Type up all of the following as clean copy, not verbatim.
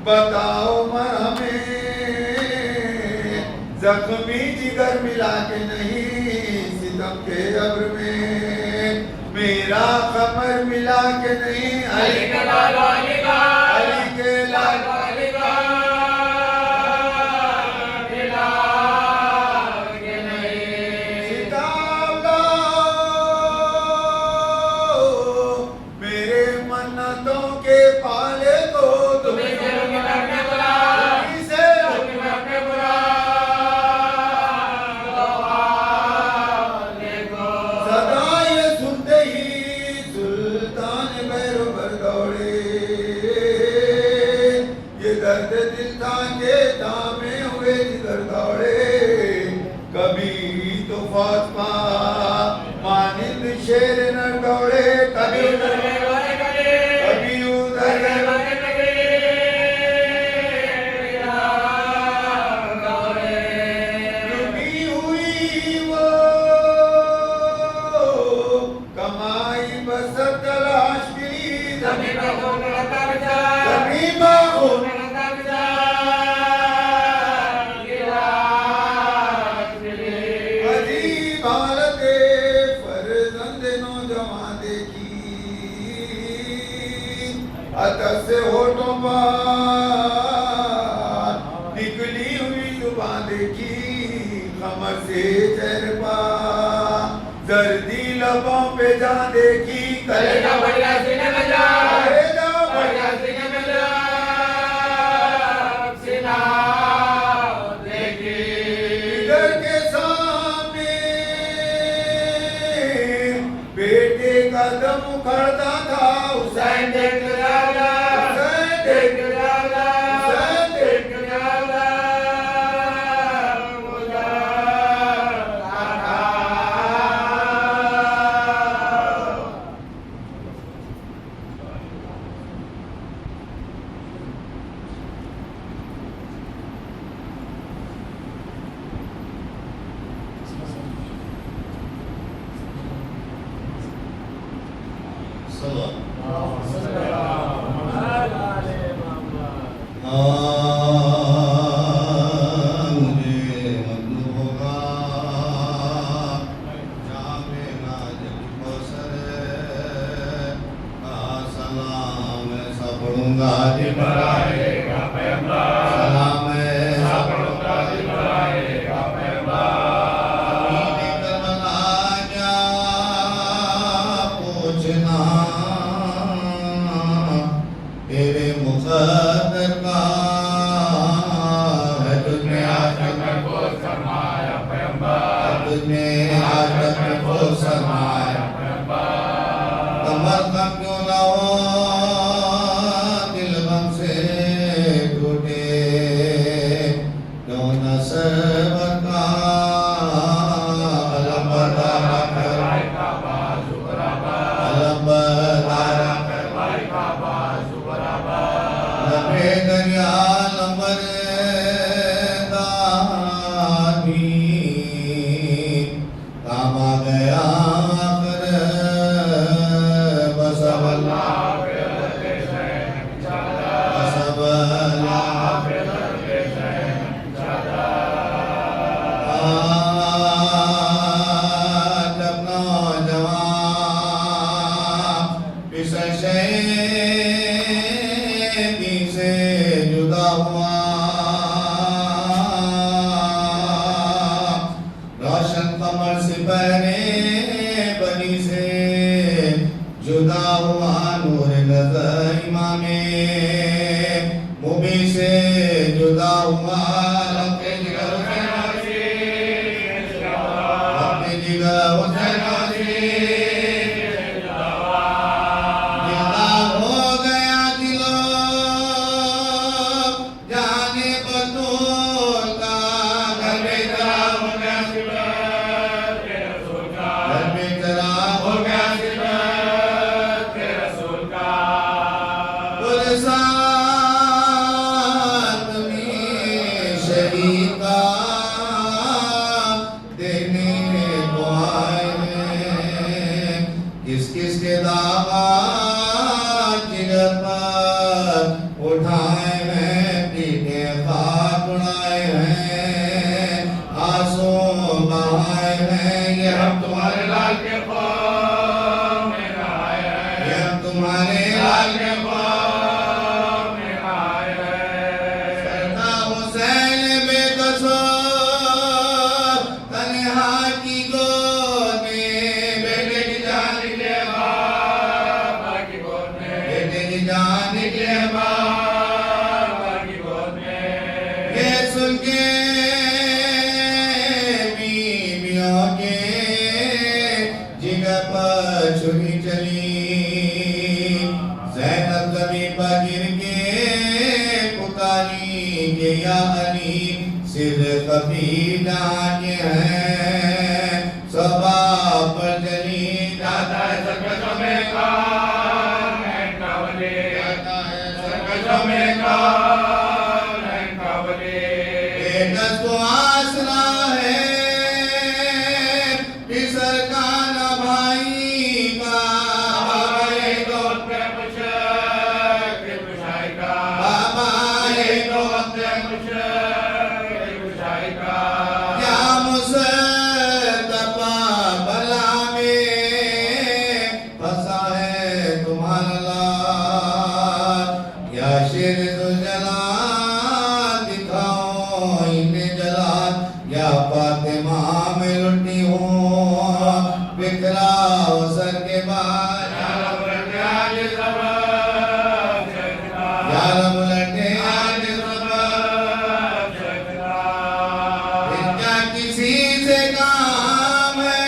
بتاؤ ہمیں زخمی جگر ملا کے نہیں، ستم کے ابر میں میرا قمر ملا کے نہیں، علی کے لال علی کا، علی کے لال علی کا ملا کے نہیں، ستم میرے منتوں کے پالے کو تمہیں کبھی تو فاطمہ مانند شیر نہ دوڑے، کبھی ادھر کبھی ادھر لٹی ہوئی وہ کمائی بسر تلاش کی زمین باغوں عطر سے ہونٹوں پر نکلی ہوئی زبان دیکھی، خمر سے چہرے پر زردی لبوں پہ جان دیکھی، کلیجہ بڑھیا سینے میں جا، کلیجہ بڑھیا سینے میں جا سینہ دیکھی، ادھر کے سامنے بیٹے کا دم اکھڑتا تھا، حسین دیکھ دینے کو آئے ہیں، کس کس کے داماد جگر پر اٹھائے ہیں، پیٹے خاک اڑائے ہیں، آنسو بہائے ہیں، یہ ہم تمہارے لال کے خواب میں آئے ہیں، یہ ہم تمہارے لال کے خواب میں آئے ہیں۔ سردا حسین بے قصور تنہا کی گود میں، بیٹے کی جان نکلے بابا کی گود میں، بیٹے کی جان نکلے بابا کی گود میں۔ یہ سن کے بیویوں کے جگر پر چھری چلی، زینب زمین پر گر کے پکاری کہ یا علی، سر خفی جہاں کے ہیں، صبا پر چلی جاتا ہے سرکشوں میں کام ہے کاولے، جاتا ہے سرکشوں میں کام ہے کاولے۔ ایک دس کو آسرا ہے پسر کا نہ بھائی کا، بابا ایک دوست پہ مشرق پشائی کا، بابا ایک دوست پہ مشرق پشائی کا۔ یا مصطفیٰ بلا میں پھنسا ہے تمہارا لال، یا شیر ذوالجلال دکھاؤ انہیں جلال، یا فاطمہ میں لٹی ہوں بکھراؤ سر کے بال، یا رب لٹے آج سبب جگنا، یا رب لٹے آج سبب جگنا۔ پھر کیا کسی سے کام ہے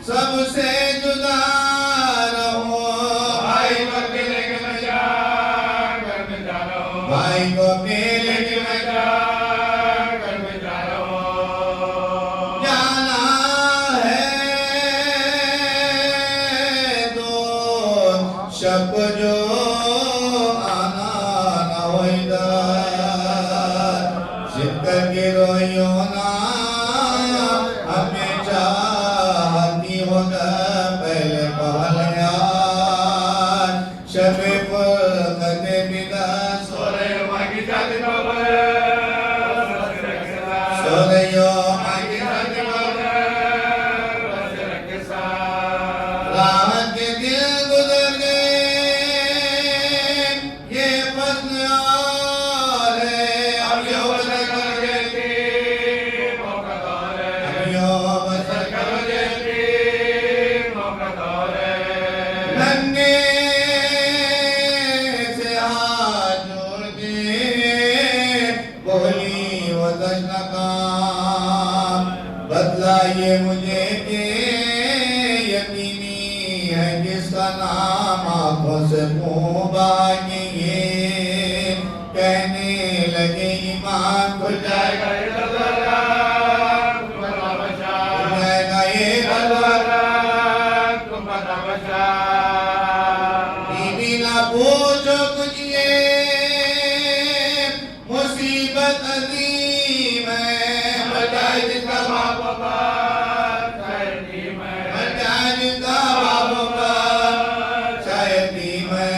سب سے جدا رہو، بھائی کو اکیلے کے میں جا کر میں جا رہا ہوں، بھائی کو اکیلے کے میں جا کر میں جا رہا ہوں۔ جانا ہے دو شب جو آنا نہ ہو ادھر، ضد کر کے روئیو نا ہمیں چاہتی ہو گر، پہلے پہل یار شب فرقت بدر، سو رہے ہو ماں کی جاتی بابر، سو رہی ہو ماں کی جاتی بابر، بسرک کے ساتھ راحت کے دل گزر گئے، یہ فضل اور ہے، اب یہ بسر کر دیتی موقع دور ہے، اب یہ بسر کر دیتی موقع دور ہے۔ ننگے سے ہاتھ جوڑ کے بولی وہ تشنہ کام، بتلائیے مجھے کہ یقینی ہے کس کا نام، آنکھوں سے منہ باقی یہ کہنے لگے ایمان کھل جائے گا یہ غزارہ تم بتا بچا، کھل جائے گا یہ غزارہ تم بتا بچا۔ بیوی نہ پوچھو کچھ یہ مصیبت عظیم ہے، بجائے جس کا باپ کا شاید یتیم ہے، بجائے جس کا باپ کا شاید یتیم ہے۔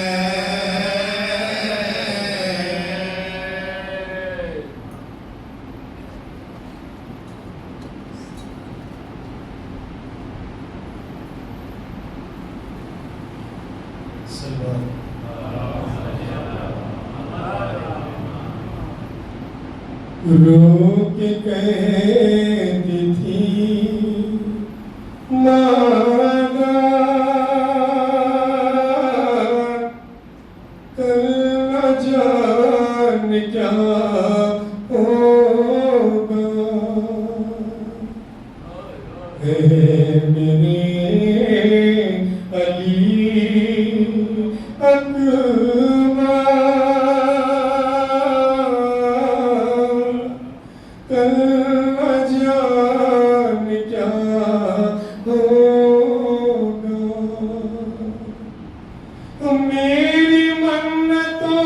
رو کے کہتی تھی مانا کل نہ جان کیا ہوگا، اے میرے علی اکبر، کل نہ جان کیا ہوگا، میری منتوں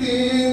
3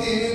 3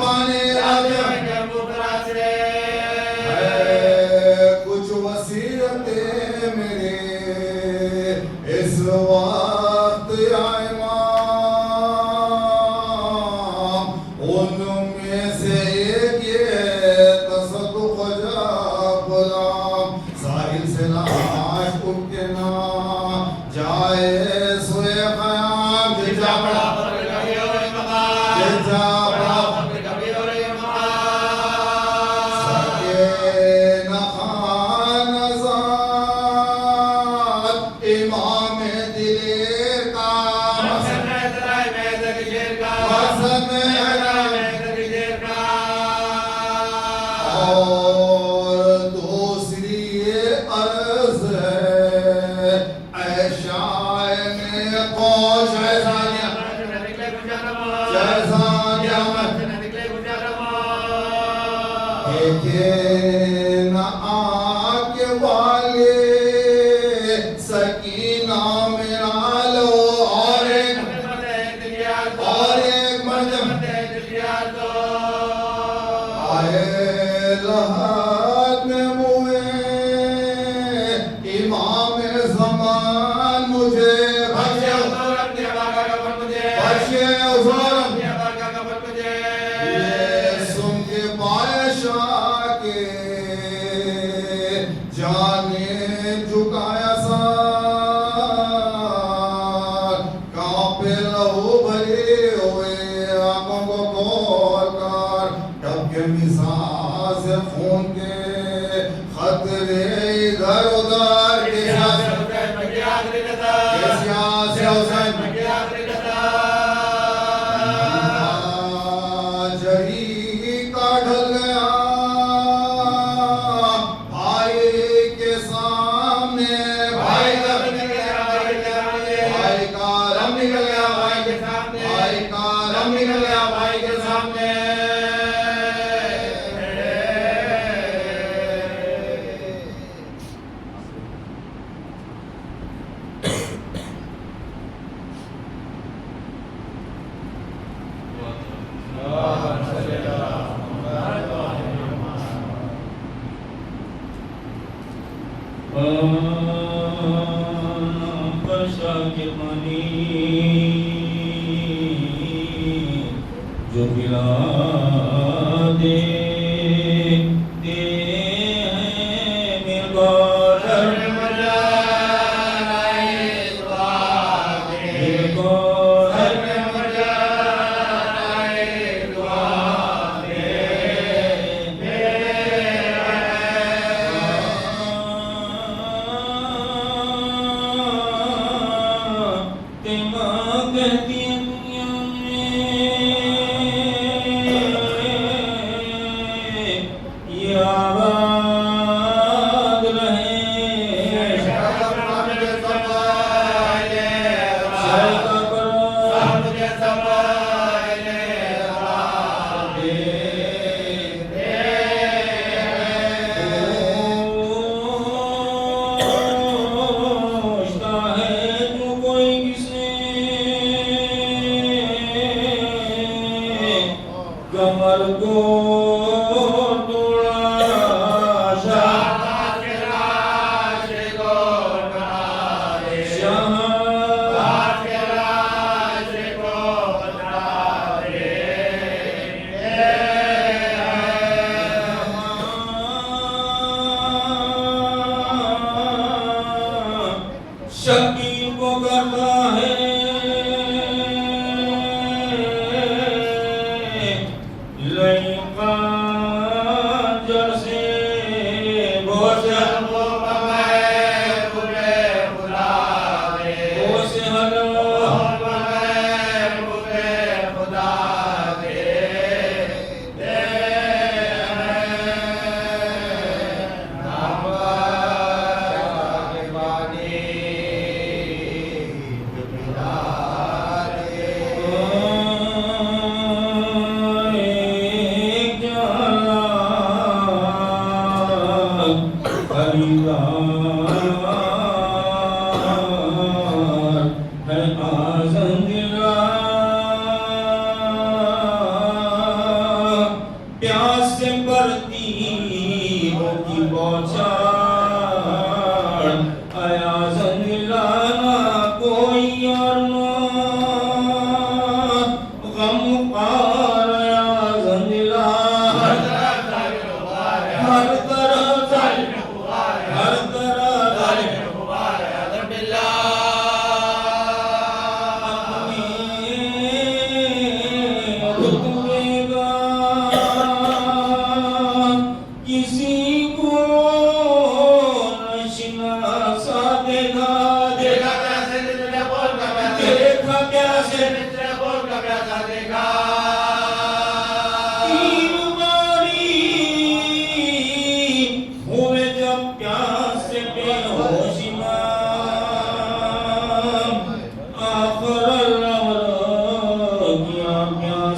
پانے کچھ وصیتیں میرے اس وقت آئے ان میں سے ایک یہ تصدق جا غلام ساحل سے لاش اٹھ کے نہ جائے سوئے خیام جا بڑا جا بڑا سکینہ خان آزاد امام دلیر کا حسن اور دوسری عرض ہے عائشہ نے قوش عیسانیہ کہ نہ آنکھ والے سکینہ میرا لو اور ایک مرجم آئے لحد میں ہوئے امام زمان مجھے بخشے حضور یہ سن کے بادشاہ کے جانے جھکایا سار کانپے لہو بھرے ہوئے آنکھوں کو کھول کر ڈب کے مزاج سے خون کے خطرے ادھر ادھر کیسے حسین جری کا ڈھل گیا بھائی کے سامنے بھائی کا رم نکل گیا بھائی کا رم نکل گیا بھائی کے سامنے برسا کے پانی جو پلا دے میرے گوھر کمر کو توڑا شکیل کو کرتا ہے لئیقا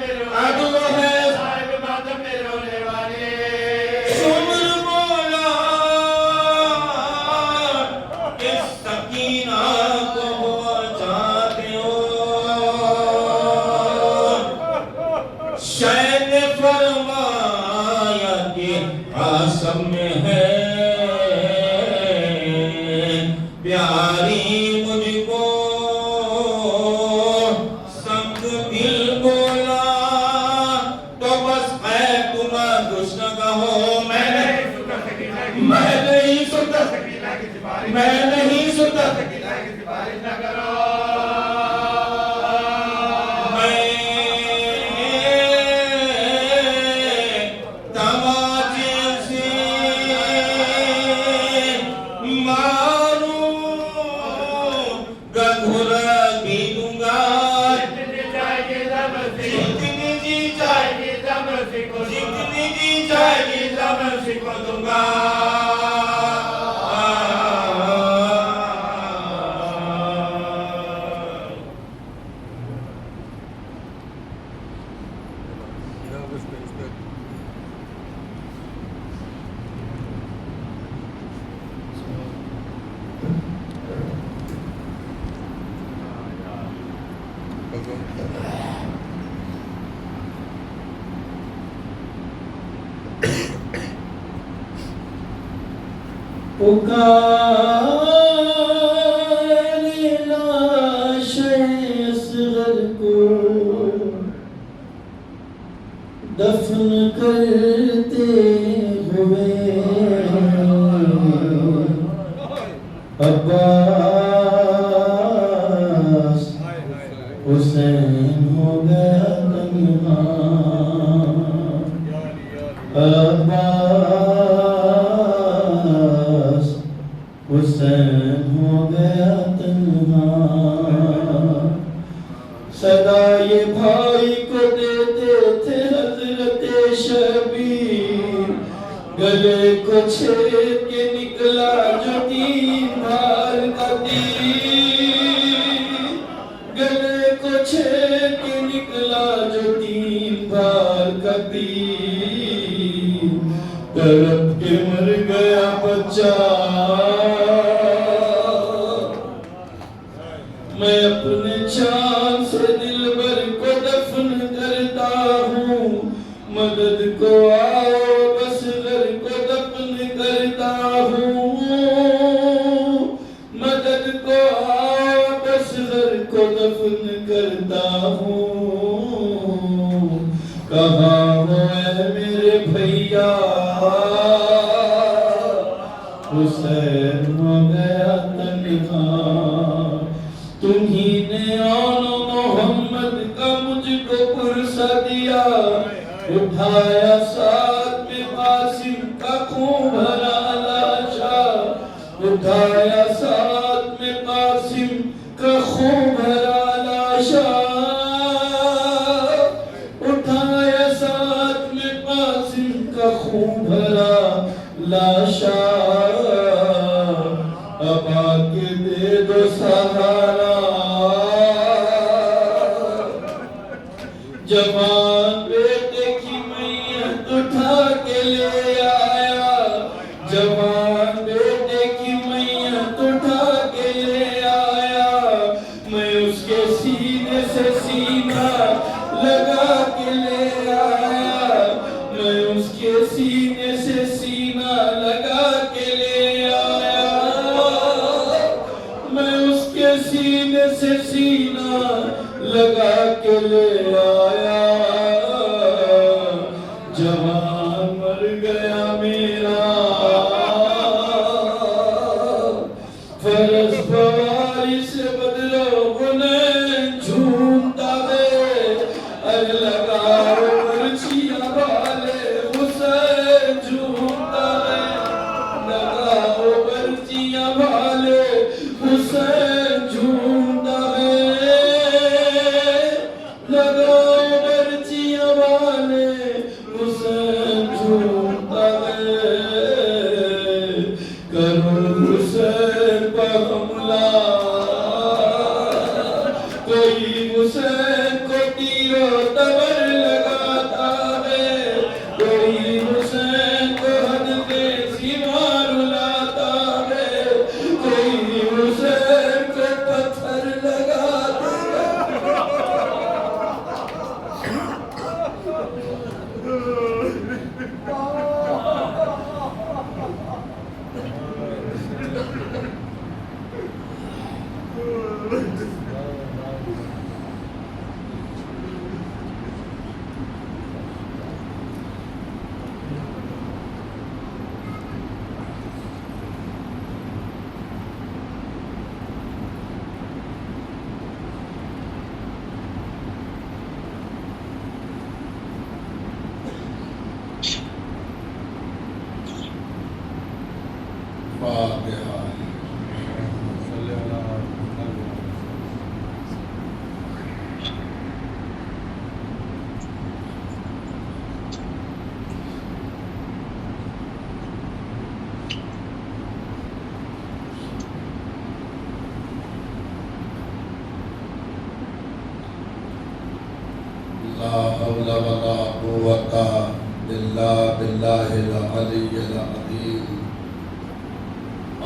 عدو ہے سمر مولا اس سکینہ کو پہنچاتے ہو شاید نے فرمایا کہ آسم میں ہے پیاری مجھ کو سنگ دل بولا تو بس اے تم دشمن کہو میں نہیں سنتا میں نہیں سنتا تماچے سے ماروں گدھرا بھی دوں گا جتنی جی جائے گی زمر کو دوں گا پکارے لاش اصغر کو دفن کرتے ہوئے عباس حسین ہو گیا تنہا عباس حسین ہو گیا تنہا صدائے بھائی کو دیتے تھے حضرت شبیر گلے کو چھید کے نکلا جو تین بھار کا تیر گلے کو چھید کے نکلا جو تین بھار کا تیر تڑپ کے مر گیا بچہ میں اپنے چاند سے دلبر کو دفن کرتا ہوں مدد کو آؤ بس گھر کو دفن کرتا ہوں مدد کو آؤ بس گھر کو دفن کرتا ہوں کہاں ہو اے میرے بھیا حسین ہو گیا تنہا تمہیں نے آن محمد کا مجھ کو پرسہ دیا اٹھایا ساتھ میں قاسم کا خون بھرا لاشا اٹھایا ساتھ میں قاسم کا خون بھرا لاشا اٹھایا ساتھ میں قاسم کا خون بھرا لاشا اب آکے دے دو سہارا جوان بیٹے کی میت اٹھا کے لے آیا جوان بیٹے کی میت اٹھا کے لے آیا میں اس کے سینے سے سینہ لگا کے لے آیا میں اس کے سینے سے سینہ لگا کے لے آیا میں اس کے سینے سے سینہ لگا کے لے آیا جوان مر گیا میرا فرض بواری سے بدلو گنین جھومتا ہے ار لگاؤ برچیاں والے حسین جھومتا ہے لگاؤ برچیاں والے حسین جھومتا ہے لگاؤ برچیاں والے حسین جھومتا ہے کرو حسین پر حملہ کوئی حسین کو تیر و تبر لا حول ولا قوة إلا بالله العلي العظيم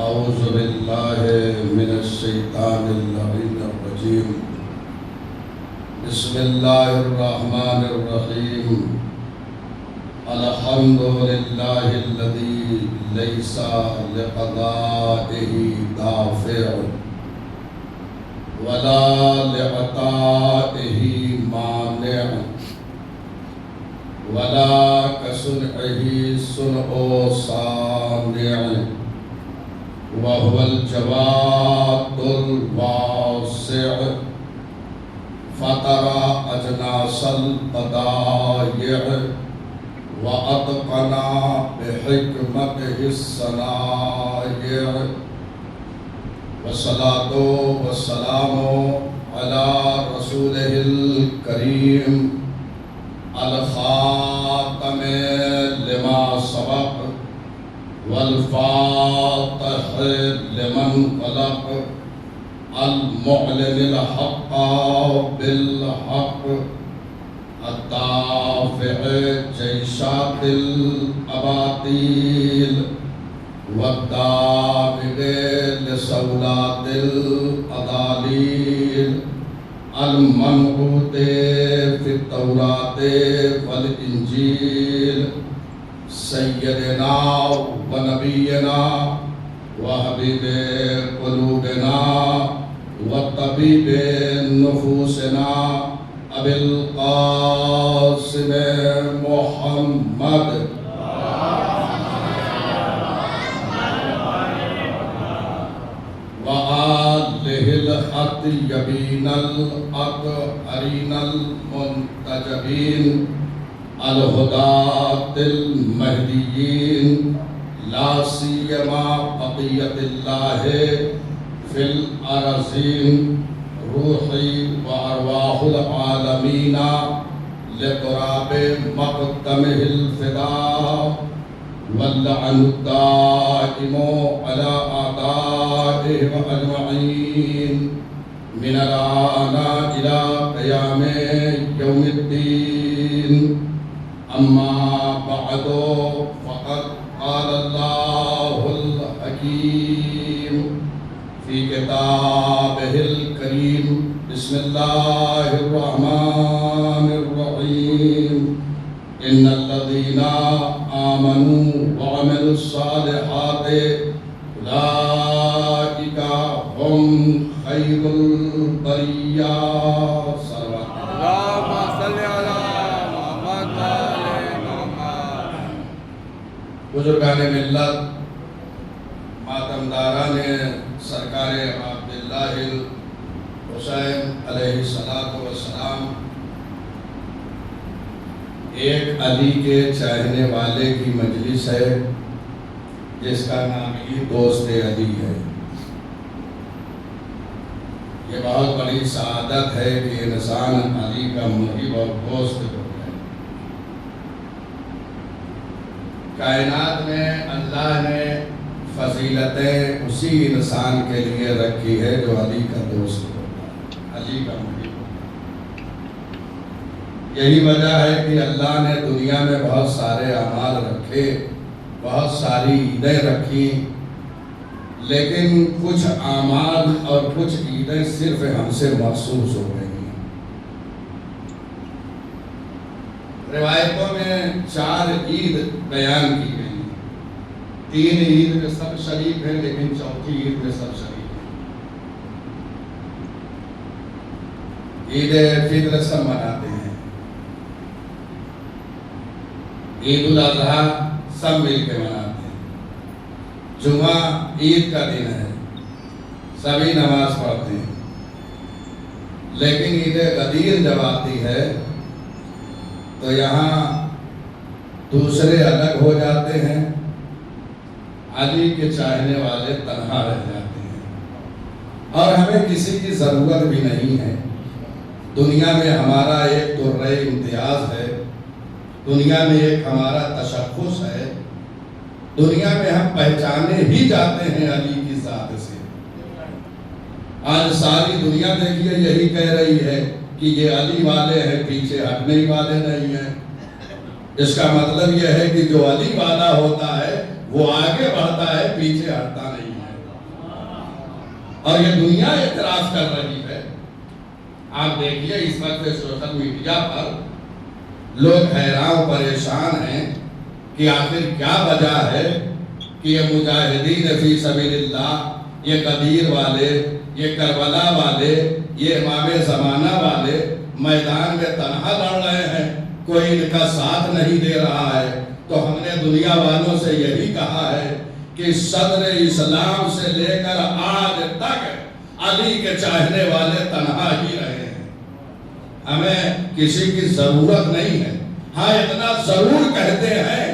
أعوذ بالله من الشيطان اللعين الرجيم بسم الله الرحمن الرحيم الحمد لله الذي ليس لقضائه دافع ولا لعطائه مانع ولا كصنعه صنع صانع وهو الجواد الواسع فطر أجناس البدائع وأتقن بحكمته الصنائع والصلاة والسلام على رسوله الكريم الخاتم لما سبق والفاتح لمن خلق المعلن الحق بالحق الدافع جيشات الأباطيل والدافع لصولات الأضاليل المنعوت في التوراة والإنجيل سيدنا ونبينا وحبيب قلوبنا وطبيب نفوسنا أبي القاسم محمد وآله الأطيبين الأطهرين المنتجبين الهداة المهديين لا سيما بقية الله في الأرضين روحي وأرواح العالمين لقراب مقدمه الفداء واللعن الدائم على أعدائه أجمعين من الآن إلى قيام يوم الدين أما بعد فقد قال الله الحكيم في كتابه الكريم بسم الله الرحمن الرحيم إن الذين آمنوا وعملوا الصالحات أولئك هم خير البرية اللهم صل على محمد وآل محمد. بزرگان ملت، ماتمداران سرکار عبداللہ حسین علیہ السلام، ایک علی کے چاہنے والے کی مجلس ہے جس کا نام ہی دوست علی ہے۔ یہ بہت بڑی سعادت ہے کہ انسان علی کا محب اور دوست ہو جائے۔ کائنات میں اللہ نے فضیلتیں اسی انسان کے لیے رکھی ہے جو علی کا دوست ہوتا ہے، علی کا محب ہوتا ہے۔ یہی وجہ ہے کہ اللہ نے دنیا میں بہت سارے اعمال رکھے، بہت ساری عیدیں رکھی، لیکن کچھ اعمال اور کچھ عیدیں صرف ہم سے مخصوص ہو گئی ہیں۔ روایتوں میں 4 عید بیان کی گئی ہیں، 3 عید میں سب شریک ہیں لیکن 4تھی عید میں سب شریک ہیں۔ عید فطر سب مناتے ہیں، عید الاضحیٰ سب مل کے مناتے ہیں، جمعہ عید کا دن ہے، سبھی نماز پڑھتے ہیں، لیکن عید غدیر جب آتی ہے تو یہاں دوسرے الگ ہو جاتے ہیں، علی کے چاہنے والے تنہا رہ جاتے ہیں، اور ہمیں کسی کی ضرورت بھی نہیں ہے۔ دنیا میں ہمارا ایک درجۂ امتیاز ہے، دنیا میں ایک ہمارا تشخص ہے، دنیا میں ہم پہچانے ہی جاتے ہیں علی کی ذات سے۔ آج ساری دنیا دیکھیے یہی کہہ رہی ہے کہ یہ علی والے ہیں پیچھے ہٹنے والے نہیں ہیں۔ اس کا مطلب یہ ہے کہ جو علی والا ہوتا ہے وہ آگے بڑھتا ہے، پیچھے ہٹتا نہیں ہے، اور یہ دنیا اعتراف کر رہی ہے۔ آپ دیکھیے اس وقت سوشل میڈیا پر لوگ حیران و پریشان ہیں کہ آخر کیا وجہ ہے کہ یہ مجاہدین فی سبیل اللہ، یہ قدیر والے، یہ کربلا والے، یہ امام زمانہ والے میدان میں تنہا لڑ رہے ہیں، کوئی ان کا ساتھ نہیں دے رہا ہے۔ تو ہم نے دنیا والوں سے یہی کہا ہے کہ صدر اسلام سے لے کر آج تک علی کے چاہنے والے تنہا ہی رہے ہیں، ہمیں کسی کی ضرورت نہیں ہے۔ ہاں اتنا ضرور کہتے ہیں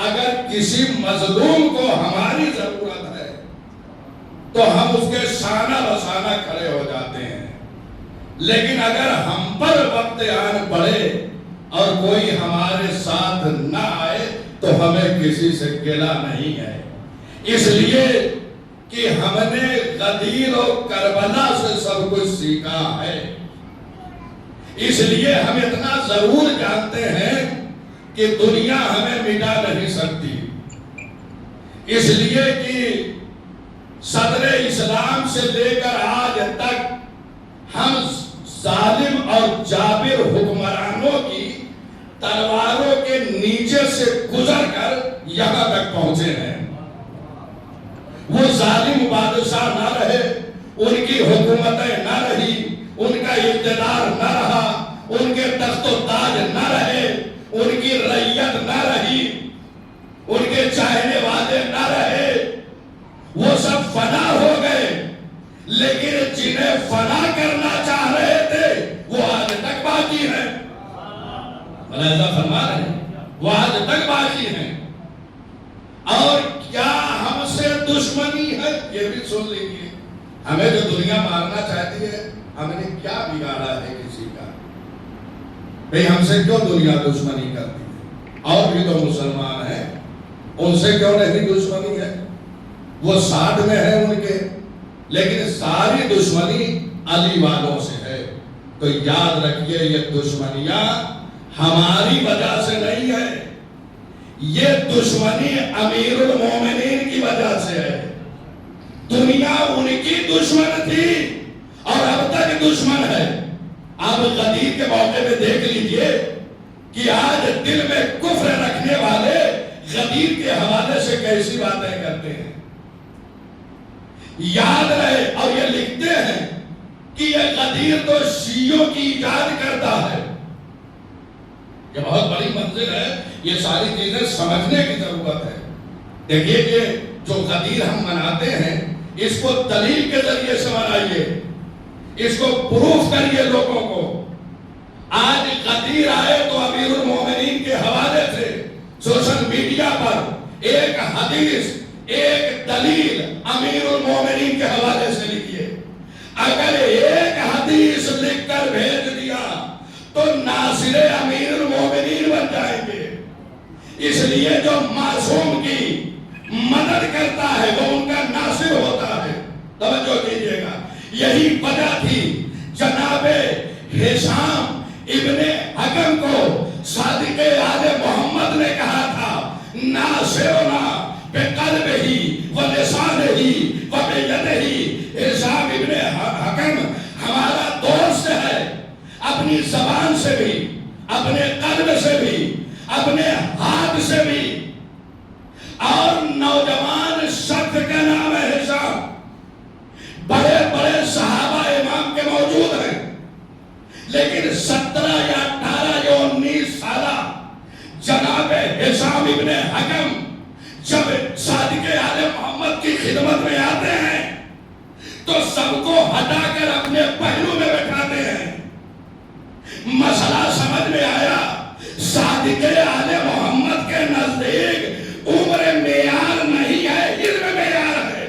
اگر کسی مظلوم کو ہماری ضرورت ہے تو ہم اس کے شانہ بشانہ کھڑے ہو جاتے ہیں، لیکن اگر ہم پر وقت آن پڑے اور کوئی ہمارے ساتھ نہ آئے تو ہمیں کسی سے گلہ نہیں ہے، اس لیے کہ ہم نے غدیر و کربلا سے سب کچھ سیکھا ہے۔ اس لیے ہم اتنا ضرور جانتے ہیں کہ دنیا ہمیں مٹا نہیں سکتی، اس لیے کہ صدر اسلام سے لے کر آج تک ہم ظالم اور جابر حکمرانوں کی تلواروں کے نیچے سے گزر کر یہاں تک پہنچے ہیں۔ وہ ظالم بادشاہ نہ رہے، ان کی حکومتیں نہ رہی، ان کا اقتدار نہ رہا، ان کے تخت و تاج نہ رہے، ان کی رعیت نہ رہی، ان کے چاہنے والے نہ رہے، وہ سب فنا ہو گئے، لیکن جنہیں فنا کرنا چاہ رہے تھے وہ آج تک باقی ہیں۔ ملاحظہ فرما رہے ہیں، وہ آج تک باقی ہیں۔ اور کیا ہم سے دشمنی ہے یہ بھی سن لیجیے، ہمیں جو دنیا مارنا چاہتی ہے ہم نے کیا بگاڑا ہے کسی کا؟ بھئی ہم سے کیوں دنیا دشمنی کرتی ہے؟ اور بھی تو مسلمان ہیں، ان سے کیوں نہیں دشمنی ہے؟ وہ ساتھ میں ہے ان کے، لیکن ساری دشمنی علی والوں سے ہے۔ تو یاد رکھیے یہ دشمنیاں ہماری وجہ سے نہیں ہے، یہ دشمنی امیر المومنین کی وجہ سے ہے۔ دنیا ان کی دشمن تھی اور اب تک دشمن ہے۔ آپ غدیر کے موقع پہ دیکھ لیجئے کہ آج دل میں کفر رکھنے والے غدیر کے حوالے سے کیسی باتیں کرتے ہیں۔ یاد رہے، اور یہ لکھتے ہیں کہ یہ غدیر تو شیعوں کی ایجاد کرتا ہے۔ یہ بہت بڑی منزل ہے، یہ ساری چیزیں سمجھنے کی ضرورت ہے۔ دیکھیے کہ جو غدیر ہم مناتے ہیں اس کو دلیل کے ذریعے سے منائیے، اس کو پروف کریے لوگوں کو۔ آج غدیر آئے تو امیر المومنین کے حوالے سے سوشل میڈیا پر ایک حدیث، ایک دلیل امیر المومنین کے حوالے سے لکھیے۔ اگر ایک حدیث لکھ کر بھیج دیا تو ناصر امیر المومنین بن جائیں گے۔ اس لیے جو معصوم کی مدد کرتا ہے وہ ان کا ناصر ہوتا ہے۔ توجہ کیجئے گا، یہی وجہ تھی جناب ہشام ابن حکم کو صادق آل محمد نے کہا تھا ناصرنا بقلبہ ولسانہ وبیدہ۔ ہشام ابن حکم ہمارا دوست ہے، اپنی زبان سے بھی، اپنے قلب سے بھی، اپنے ہاتھ سے بھی۔ اور نوجوان شخص کا نام ہے ہشام، بڑے بڑے صحابہ امام کے موجود ہیں، لیکن 17 یا 18 یا 19 سالہ جناب ہشام ابن حکم جب صادق آل محمد کی خدمت میں آتے ہیں تو سب کو ہٹا کر اپنے پہلو میں بٹھاتے ہیں۔ مسئلہ سمجھ میں آیا، صادق آل محمد کے نزدیک عمر معیار نہیں ہے، علم معیار ہے۔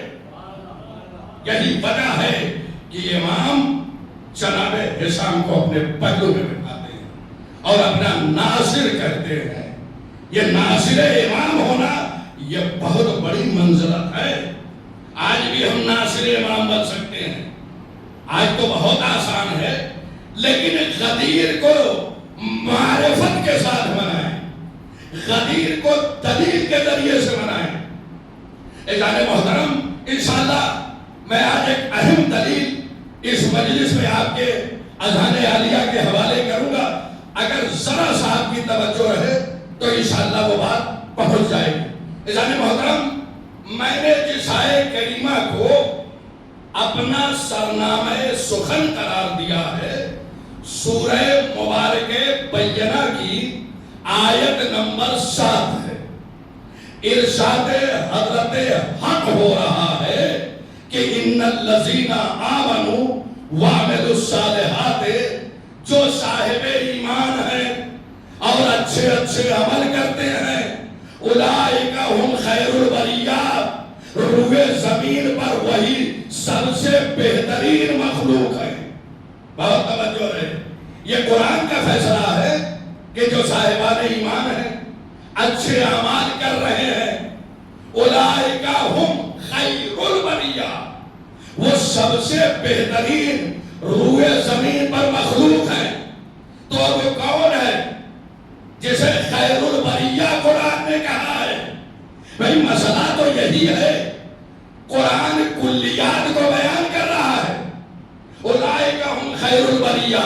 یہی وجہ ہے کہ امام جناب ہشام کو اپنے پہلو میں بٹھاتے ہیں اور اپنا ناصر کہتے ہیں۔ یہ ناصر امام ہونا یہ بہت بڑی منزلت ہے۔ آج بھی ہم ناصر امام بن سکتے ہیں، آج تو بہت آسان ہے، لیکن غدیر کو معرفت کے ساتھ منائیں، غدیر کو دلیل کے ذریعے سے منائیں۔ اذان محترم، انشاءاللہ میں آج ایک اہم دلیل اس مجلس میں آپ کے اذان عالیہ کے حوالے کروں گا، اگر ذرا صاحب کی توجہ رہے تو انشاءاللہ وہ بات پہنچ جائے گی۔ اذان محترم، میں نے جس آیے کریمہ کو اپنا سرنامہ سخن قرار دیا ہے، سورہ مبارکہ بینہ کی آیت نمبر 7 ہے۔ ارشاد حضرت حق ہو رہا ہے کہ ان الذین آمنوا وعملوا الصالحات، جو صاحب ایمان ہیں اور اچھے اچھے عمل کرتے ہیں، اولئک ہم خیر البریہ، روئے زمین پر وہی سب سے بہترین مخلوق ہے۔ بہت توجہ ہے، یہ قرآن کا فیصلہ ہے کہ جو صاحبان ایمان ہیں، اچھے اعمال کر رہے ہیں، اولئک ہم خیر البریہ، وہ سب سے بہترین روئے زمین پر مخلوق ہیں۔ تو اب وہ کون ہے جسے خیر البریہ قرآن نے کہا ہے؟ بھئی مسئلہ تو یہی ہے، قرآن کلیات کو بیان کر رہا ہے۔ اولئک ہم خیر البریہ،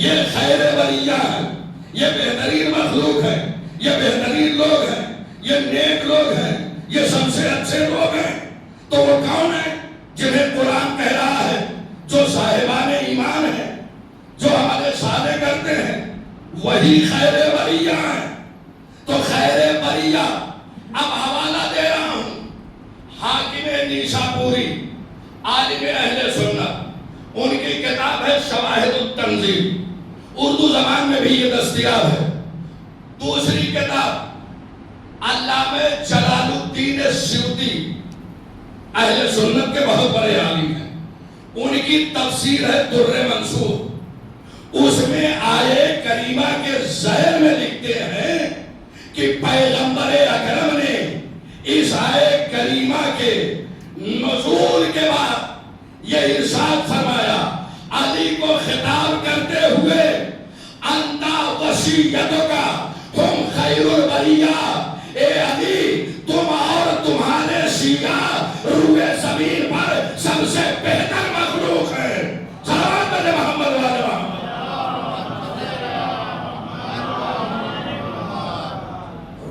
یہ خیر بریہ ہیں، یہ بہترین مخلوق ہیں، یہ بہترین لوگ ہیں، یہ نیک لوگ ہیں، یہ سب سے اچھے لوگ ہیں۔ تو وہ کون ہیں جنہیں قرآن کہہ رہا ہے؟ جو صاحبان ایمان ہیں، جو عمل صالح کرتے ہیں، وہی خیر بریہ ہیں۔ تو خیر بریہ، اب حوالہ دے رہا ہوں، حاکم نیشاپوری، عالم اہل سنت، ان کی کتاب ہے شواہد التنزیل، اردو زبان میں بھی یہ دستیاب ہے۔ دوسری کتاب علامہ جلال الدین سیوطی، اہل سنت کے بہت بڑے عالم ہیں، ان کی تفسیر ہے در منصور۔ اس میں آیے کریمہ کے ذیل میں لکھتے ہیں کہ پیغمبر اکرم نے اس آیے کریمہ کے نزول کے بعد یہ ارشاد فرمایا، علی کو خطاب کرتے ہوئے، انتا وصیتوں کا ہم خیر البریہ، اے علی تم اور تمہارے شیعہ روئے زمین پر سب سے بہتر مخلوق ہے۔ صلوات بر محمد والے محمد۔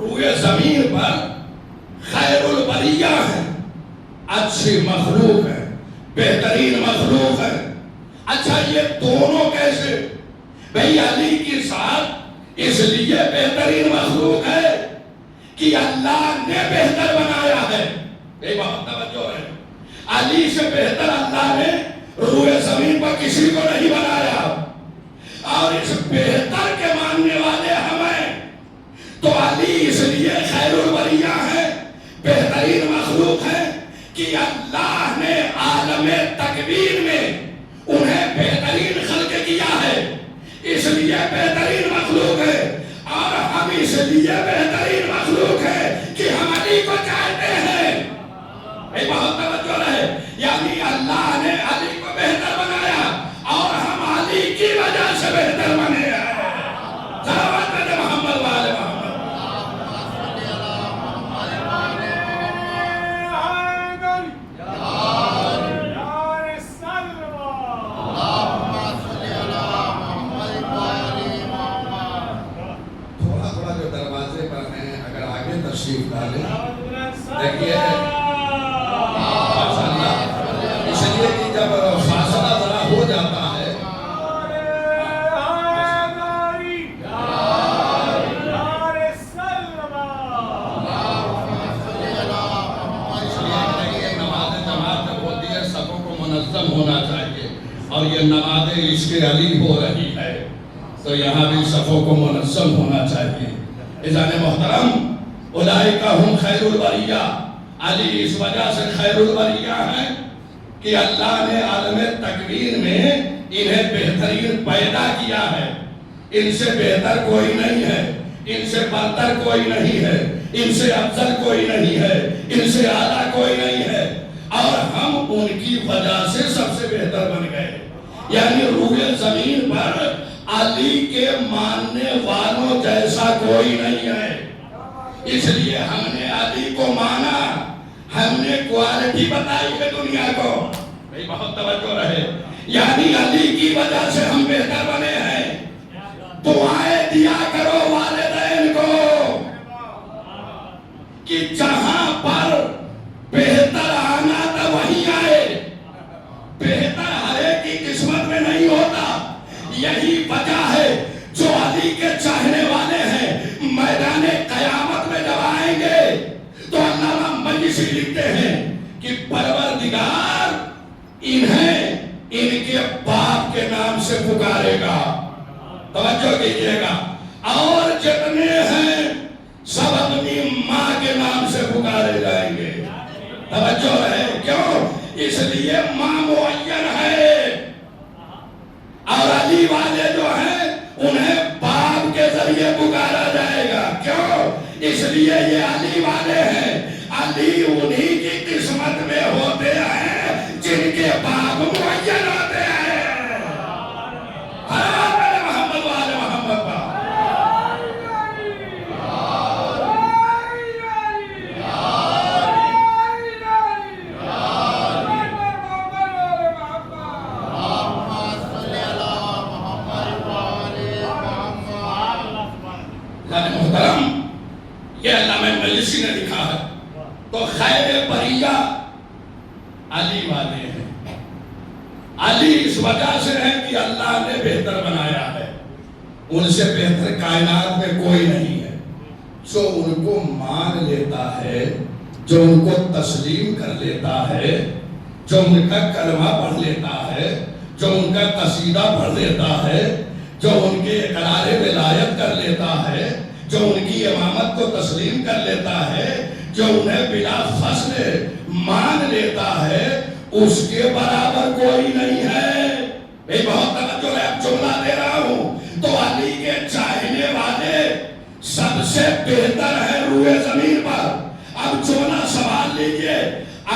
روئے زمین پر خیر البریہ ہے، اچھی مخلوق ہے، بہترین مخلوق ہے۔ اچھا یہ دونوں کیسے؟ بھئی علی کی ذات اس لیے بہترین مخلوق ہے کہ اللہ نے بہتر بنایا ہے۔ یہ بہت توجہ ہے، علی سے بہتر اللہ نے روئے زمین پر کسی کو نہیں بنایا، اور اس بہتر کے ماننے والے ہمیں، تو علی اس لیے خیر البریہ ہے، بہترین مخلوق ہے کہ اللہ نے عالم تکوین میں انہیں بہترین خلق کیا ہے، اس لیے بہترین مخلوق ہے۔ اور ہم اس لیے بہترین مخلوق ہے کہ ہم علی کو چاہتے ہیں۔ یہ بہت توجہ ہے، یعنی اللہ نے علی کو بہتر بنایا اور ہم علی کی وجہ سے بہتر بنے ہیں۔ صلوات بر محمد والے محمد۔ تشریف ڈالیں، دیکھیے اس لیے کہ جب فاصلہ ذرا ہو جاتا ہے، نماز جماعت جب ہوتی ہے صفوں کو منظم ہونا چاہیے، اور یہ نماز عشق علی ہو رہی ہے تو یہاں بھی صفوں کو منظم ہونا چاہیے۔ اذان محترم، اولئک ہم خیر البریہ، علی اس وجہ سے خیر البریہ ہیں کہ اللہ نے عالم تکوین میں انہیں بہترین پیدا کیا ہے۔ ان سے بہتر کوئی نہیں ہے، ان سے برتر کوئی نہیں ہے، ان سے افضل کوئی نہیں ہے، ان سے اعلیٰ کوئی نہیں ہے، اور ہم ان کی وجہ سے سب سے بہتر بن گئے۔ یعنی روئے زمین پر علی کے ماننے والوں جیسا کوئی نہیں ہے، اس لیے ہم نے علی کو مانا، ہم نے کوالٹی بتائی ہے دنیا کو، بھئی بہت توجہ رہے، یعنی علی کی وجہ سے ہم بہتر بنے ہیں۔ دعائیں دیا کرو والدین کو کہ جہاں پر بہتر آنا تھا وہیں آئے، بہتر ہر ایک کی قسمت میں نہیں ہوتا، یہی وجہ ہے جو علی کے چاہنے والے ہیں میدان قیامت میں جب آئیں گے تو علامہ مجلسی لکھتے ہیں کہ پروردگار انہیں ان کے باپ کے نام سے پکارے گا، توجہ کیجئے گا، اور جتنے ہیں سب اپنی ماں کے نام سے پکارے جائیں گے، توجہ ہے، کیوں؟ اس لیے ماں معین ہے، اور علی والے جو ہیں انہیں باپ کے ذریعے پکارا جائے گا، کیوں؟ اس لیے یہ علی والے ہیں، علی انہی کی قسمت میں ہوتے ہیں جن کے باپ معین ہوتے ہیں۔ محمد والے محمد کا محترم، یہ علامہ مجلسی نے لکھا ہے، تو خیر بریہ علی والے ہیں، علی اس وجہ سے ہے کہ اللہ نے بہتر بنایا ہے، ان سے بہتر کائنات میں کوئی نہیں ہے، جو ان کو مان لیتا ہے، جو ان کو تسلیم کر لیتا ہے، جو ان کا کلمہ پڑھ لیتا ہے، جو ان کا قصیدہ پڑھ لیتا ہے، جو ان کے اقرار ولایت کر لیتا ہے، جو ان کی امامت کو تسلیم کر لیتا ہے، جو انہیں بلا فصل مان لیتا ہے، اس کے برابر کوئی نہیں ہے۔ میں بہت توجہ ہے، اب جملہ دے رہا ہوں، تو علی کے چاہنے والے سب سے بہتر ہے روئے زمین پر۔ اب جملہ سوال لیجئے،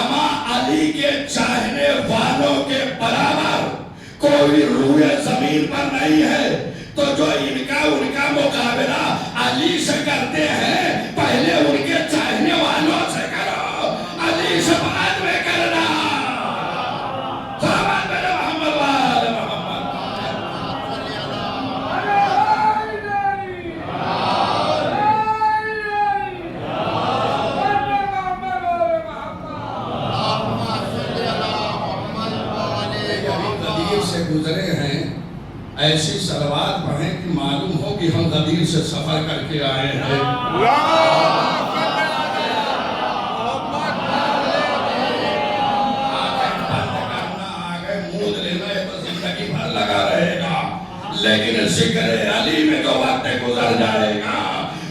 اما علی کے چاہنے والوں کے برابر کوئی روئے زمین پر نہیں ہے، تو جو ان کا مقابلہ علی سے کرتے ہیں، پہلے ان کے چاہنے والوں سے کرو، علی سے بعد میں کرنا۔ صحابہ میرے محمد والے محمد۔ غدیر سے گزرے ہیں، ایسی صلوات پڑھیں کہ معلوم ہو کہ ہم غدیر سے سفر کر کے آئے ہیں۔ مود لینا ہے تو زندگی بھر لگا رہے گا، لیکن ذکر علی میں جو وقت گزر جائے گا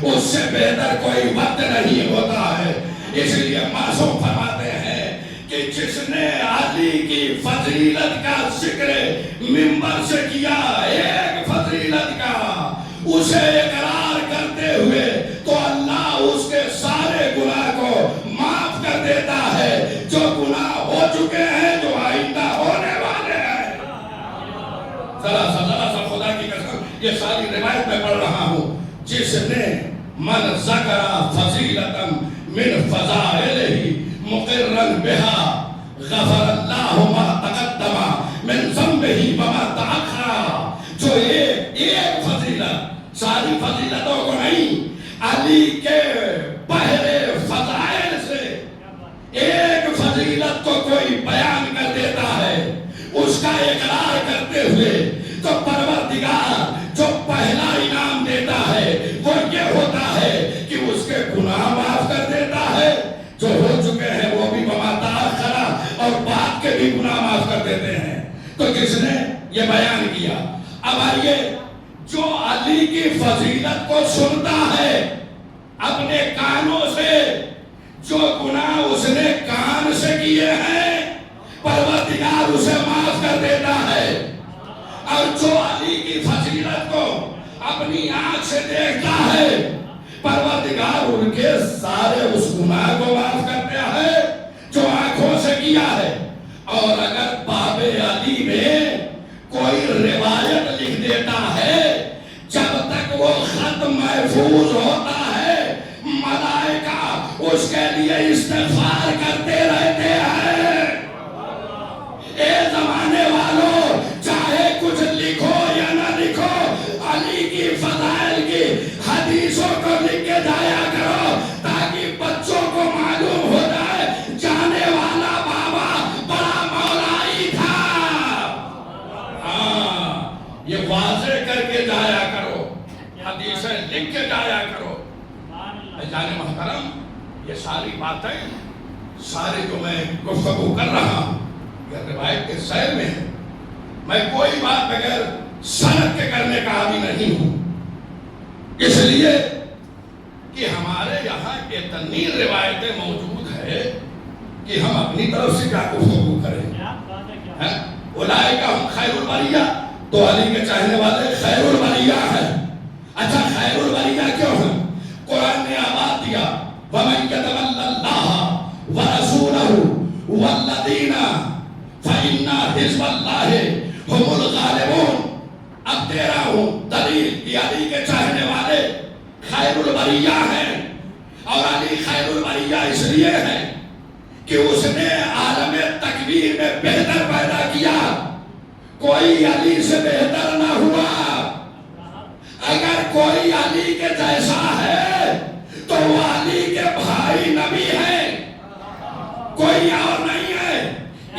اس سے بہتر کوئی وقت نہیں ہوتا ہے۔ اس لیے معصوم فرماتے ہیں کہ جس نے علی کی فضیلت کا ذکر منبر سے کیا، ایک فضیلت کا، اسے اقرار کرتے ہوئے تو اللہ اس کے سارے گناہ کو معاف کر دیتا ہے، جو گناہ ہو چکے ہیں، جو آئندہ ہونے والے ہیں۔ ذرا سا خدا کی قسم یہ ساری روایت میں پڑھ رہا ہوں، جس نے من ذکر فضیلتا من فضائلہ مقرا بها غفر اللہ ما تقدم من ذنبہ وما تأخر۔ جو ایک فضیلت، ساری فضیلتوں کو نہیں، علی کے پہلے فضائل سے ایک فضیلت کو کوئی بیان کر دیتا ہے، اس کا اقرار کرتے ہوئے، تو پروردگار جو پہلا انعام دیتا ہے وہ یہ ہوتا ہے کہ اس کے گناہ معاف کر دیتا ہے، جو ہو چکے ہیں وہ بھی وما تأخر، اور بعد کے بھی گناہ معاف کر دیتے ہیں۔ تو جس نے یہ بیان کیا، اب آئیے جو علی کی فضیلت کو سنتا ہے اپنے کانوں سے، جو گناہ اس نے کان سے کیے ہیں پروردگار اسے معاف کر دیتا ہے، اور جو علی کی فضیلت کو اپنی آنکھ سے دیکھتا ہے پروردگار ان کے سارے اس گناہ کو معاف کرتا ہے جو آنکھوں سے کیا ہے۔ اور اگر باب علی میں محفوظ ہوتا ہے ملائکہ اس کے لیے استغفار کرتے رہتے ہیں. اے زمانے والوں چاہے کچھ لکھو یا نہ لکھو علی کی فضائل کی حدیثوں کو لکھ کے جایا کرو تاکہ بچوں کو معلوم ہو جائے جانے والا بابا بڑا مولائی تھا. ہاں یہ واضح کر کے جایا کرو حدیثیں لکھ کے جایا کرو. جانے محترم یہ ساری باتیں سارے جو میں گفتگو کر رہا ہوں یہ روایت کے سیر میں ہے. میں کوئی بات بغیر سند کے کرنے کا عادی نہیں ہوں اس لیے کہ ہمارے یہاں اتنی روایتیں موجود ہے کہ ہم اپنی طرف سے کیا گفتگو کریں. اولئک ہم خیر البریہ تو علی کے چاہنے والے خیر البریہ ہیں. اچھا خیر البریہ کیوں ہیں؟ قرآن نے آباد دیا وَمَنْ يَتَوَلَّ اللَّهَ وَرَسُولَهُ وَالَّذِينَ فَإِنَّ حِزْبَ اللَّهِ هُمُ الْغَالِبُونَ. اب دے رہا ہوں دلیل کہ علی کے چاہنے والے خیر البریہ ہیں اور علی خیر البریہ اس لیے ہے کہ اس نے عالم تکویر میں بہتر پیدا کیا. کوئی علی سے بہتر نہ ہوا. اگر کوئی علی کے جیسا ہے تو وہ علی کے بھائی نبی ہیں کوئی اور نہیں ہے.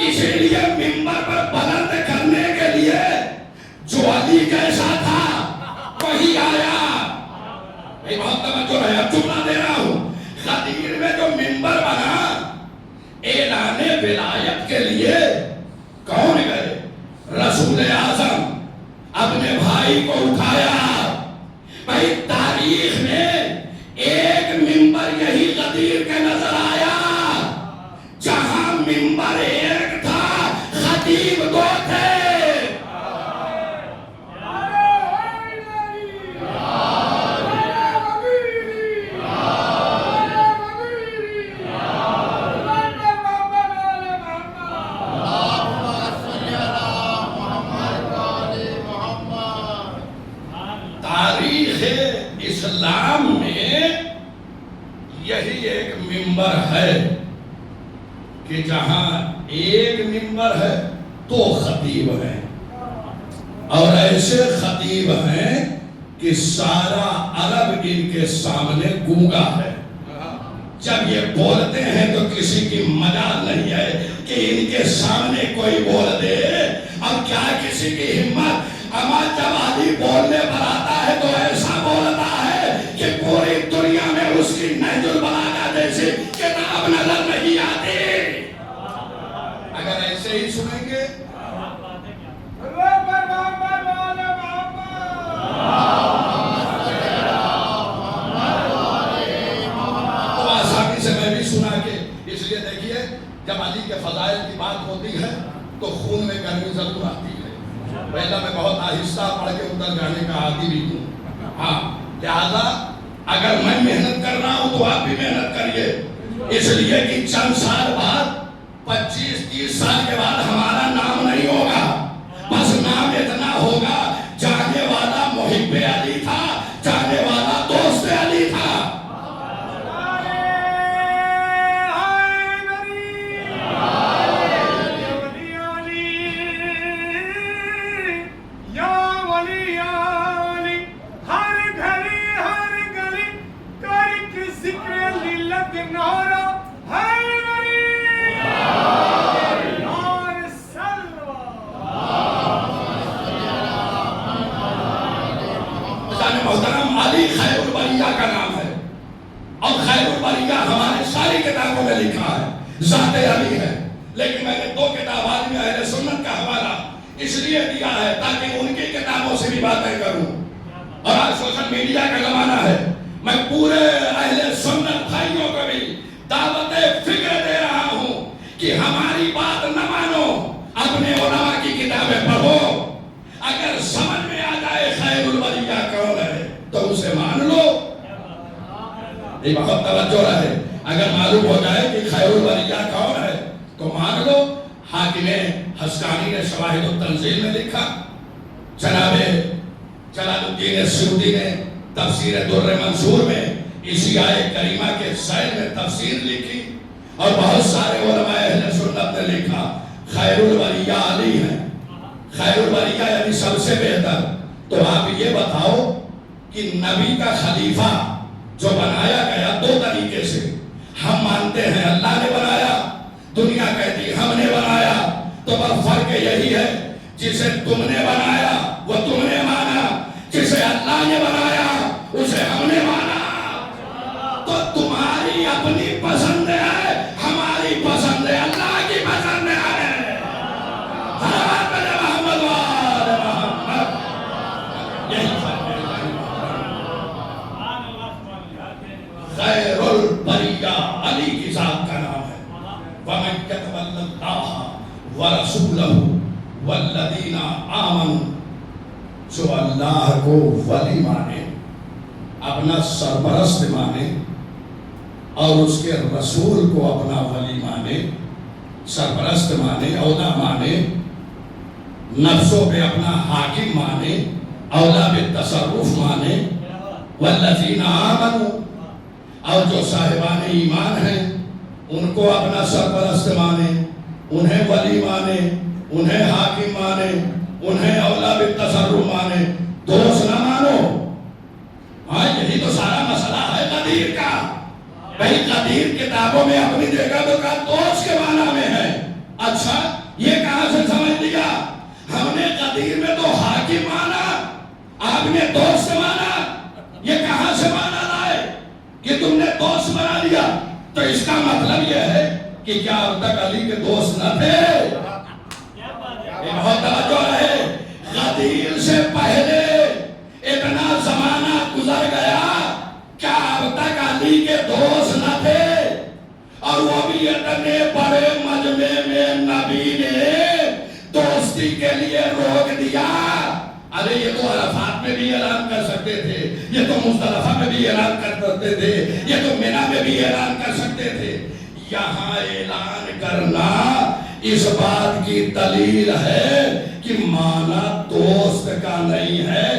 اسی لیے منبر پر بلند کرنے کے لیے جو علی جیسا تھا وہی آیا. بہت توجہ ہے اب جملہ دے رہا ہوں. غدیر میں جو منبر بنا اعلان ولایت کے لیے کون گئے؟ رسول اعظم اپنے بھائی کو اٹھایا. بھائی تاریخ میں ایک منبر یہی غدیر کے نظر آیا جہاں منبر ایک تھا خطیب دو تھے. اسلام میں یہی ایک منبر ہے کہ جہاں ایک منبر ہے تو خطیب ہے اور ایسے خطیب ہیں کہ سارا عرب ان کے سامنے گونگا ہے. جب یہ بولتے ہیں تو کسی کی مجال نہیں ہے کہ ان کے سامنے کوئی بول دے. اب کیا کسی کی ہمت اما جب علی بولنے پر آتا ہے تو ایسا بولتا ہے کہ پوری دنیا میں اس کی نہج البلاغہ جیسی کتاب نظر نہیں آتی. اگر ایسے ہی سنیں گے تو آسانی سے میں بھی سنا کے. اس لیے دیکھیے جب علی کے فضائل کی بات ہوتی ہے تو خون میں گرمی ضرور آتی ہے. پہلا میں بہت آہستہ پڑھ کے اتر جانے کا عادی بھی ہوں. ہاں لہذا اگر میں محنت کر رہا ہوں تو آپ بھی محنت کریے. اس لیے کہ چند سال بعد 25-30 سال کے بعد ہمارا نام نہیں ہوگا. بس نام اتنا ہوگا جانے والا محب علی تھا جانے والا دوست علی تھا. محترم علی خیر البریہ کا نام ہے اور خیر البریہ ہمارے ساری کتابوں میں لکھا ہے ذات علی ہے. لیکن میں نے 2 کتاب عالم اہل سنت کا حوالہ اس لیے دیا ہے تاکہ ان کی کتابوں سے بھی باتیں کروں. اور آج سوشل میڈیا کا زمانہ ہے. میں پورے اہل سنت بھائیوں کو بھی دعوت فکر دے رہا ہوں کہ ہماری بات نہ مانو اپنے علماء کی کتابیں پڑھو. اگر سمجھ میں آ جائے خیر البریہ کون ہے تو اسے مان لو. یہ بہت توجہ رہے. اگر معلوم ہو جائے کہ خیر البریہ کون ہے تو مان لو. حاکم حسکانی نے شواہد التنزیل میں لکھا. جناب جلال الدین سیوطی نے تفسیر در منصور میں اسی آیت کریمہ کے سائر میں تفسیر لکھی اور بہت سارے علماء اہل سنت نے لکھا خیر الولیہ علی ہے، خیر الولیہ یعنی سب سے بہتر۔ تو آپ یہ بتاؤ کہ نبی کا خلیفہ جو بنایا گیا دو طریقے سے، ہم مانتے ہیں اللہ نے بنایا، دنیا کہتی ہم نے بنایا، تو بس فرق یہی ہے جسے تم نے بنایا وہ تم نے مانا، جسے اللہ نے بنایا اسے ہم نے مانا۔ تو تمہاری اپنی پسند ہے، ہماری پسند ہے اللہ کی پسند ہے۔ محمد وآل محمد، یہی فرق ہے۔ خیر البریہ علی کی ذات کا نام ہے۔ وَمَن يَتَوَلَّ اللَّهَ وَرَسُولَهُ وَالَّذِينَ آمَنُوا، جو اللہ کو ولی مانے، اپنا سرپرست مانے اور اس کے رسول کو اپنا ولی مانے، سرپرست مانے، اولا مانے، نفسوں پہ اپنا حاکم مانے، اولا بالتصرف مانے، والذین آمنوا، اور جو صاحبان ایمان ہیں ان کو اپنا سرپرست مانے، انہیں ولی مانے، انہیں حاکم مانے، انہیں اولا بالتصرف مانے، دوست نہ مانو۔ ہاں یہی تو سارا مسئلہ ہے قدیر کا۔ بھئی قدیر کتابوں میں اپنی جگہ تو کہا دوست کے معنی میں ہے۔ اچھا یہ کہاں سے سمجھ لیا؟ ہم نے قدیر میں تو حاکم مانا، آپ نے دوست مانا، یہ کہاں سے مانا لائے کہ تم نے دوست بنا لیا؟ تو اس کا مطلب یہ ہے کہ کیا اب تک علی کے دوست نہ تھے؟ بہت توجہ رہے، قدیر سے پہلے اتنا زمانہ گزر گیا، کیا اب تک علی کے دوست نہ تھے؟ اور وہ بھی اتنے بڑے مجمع میں نبی نے دوستی کے لیے روک دیا۔ ارے یہ تو عرفات میں بھی اعلان کر سکتے تھے، یہ تو مزدلفہ میں بھی اعلان کر سکتے تھے، یہ تو منی میں بھی اعلان کر سکتے تھے۔ یہاں اعلان کرنا اس بات کی دلیل ہے کہ معنی دوست کا نہیں ہے،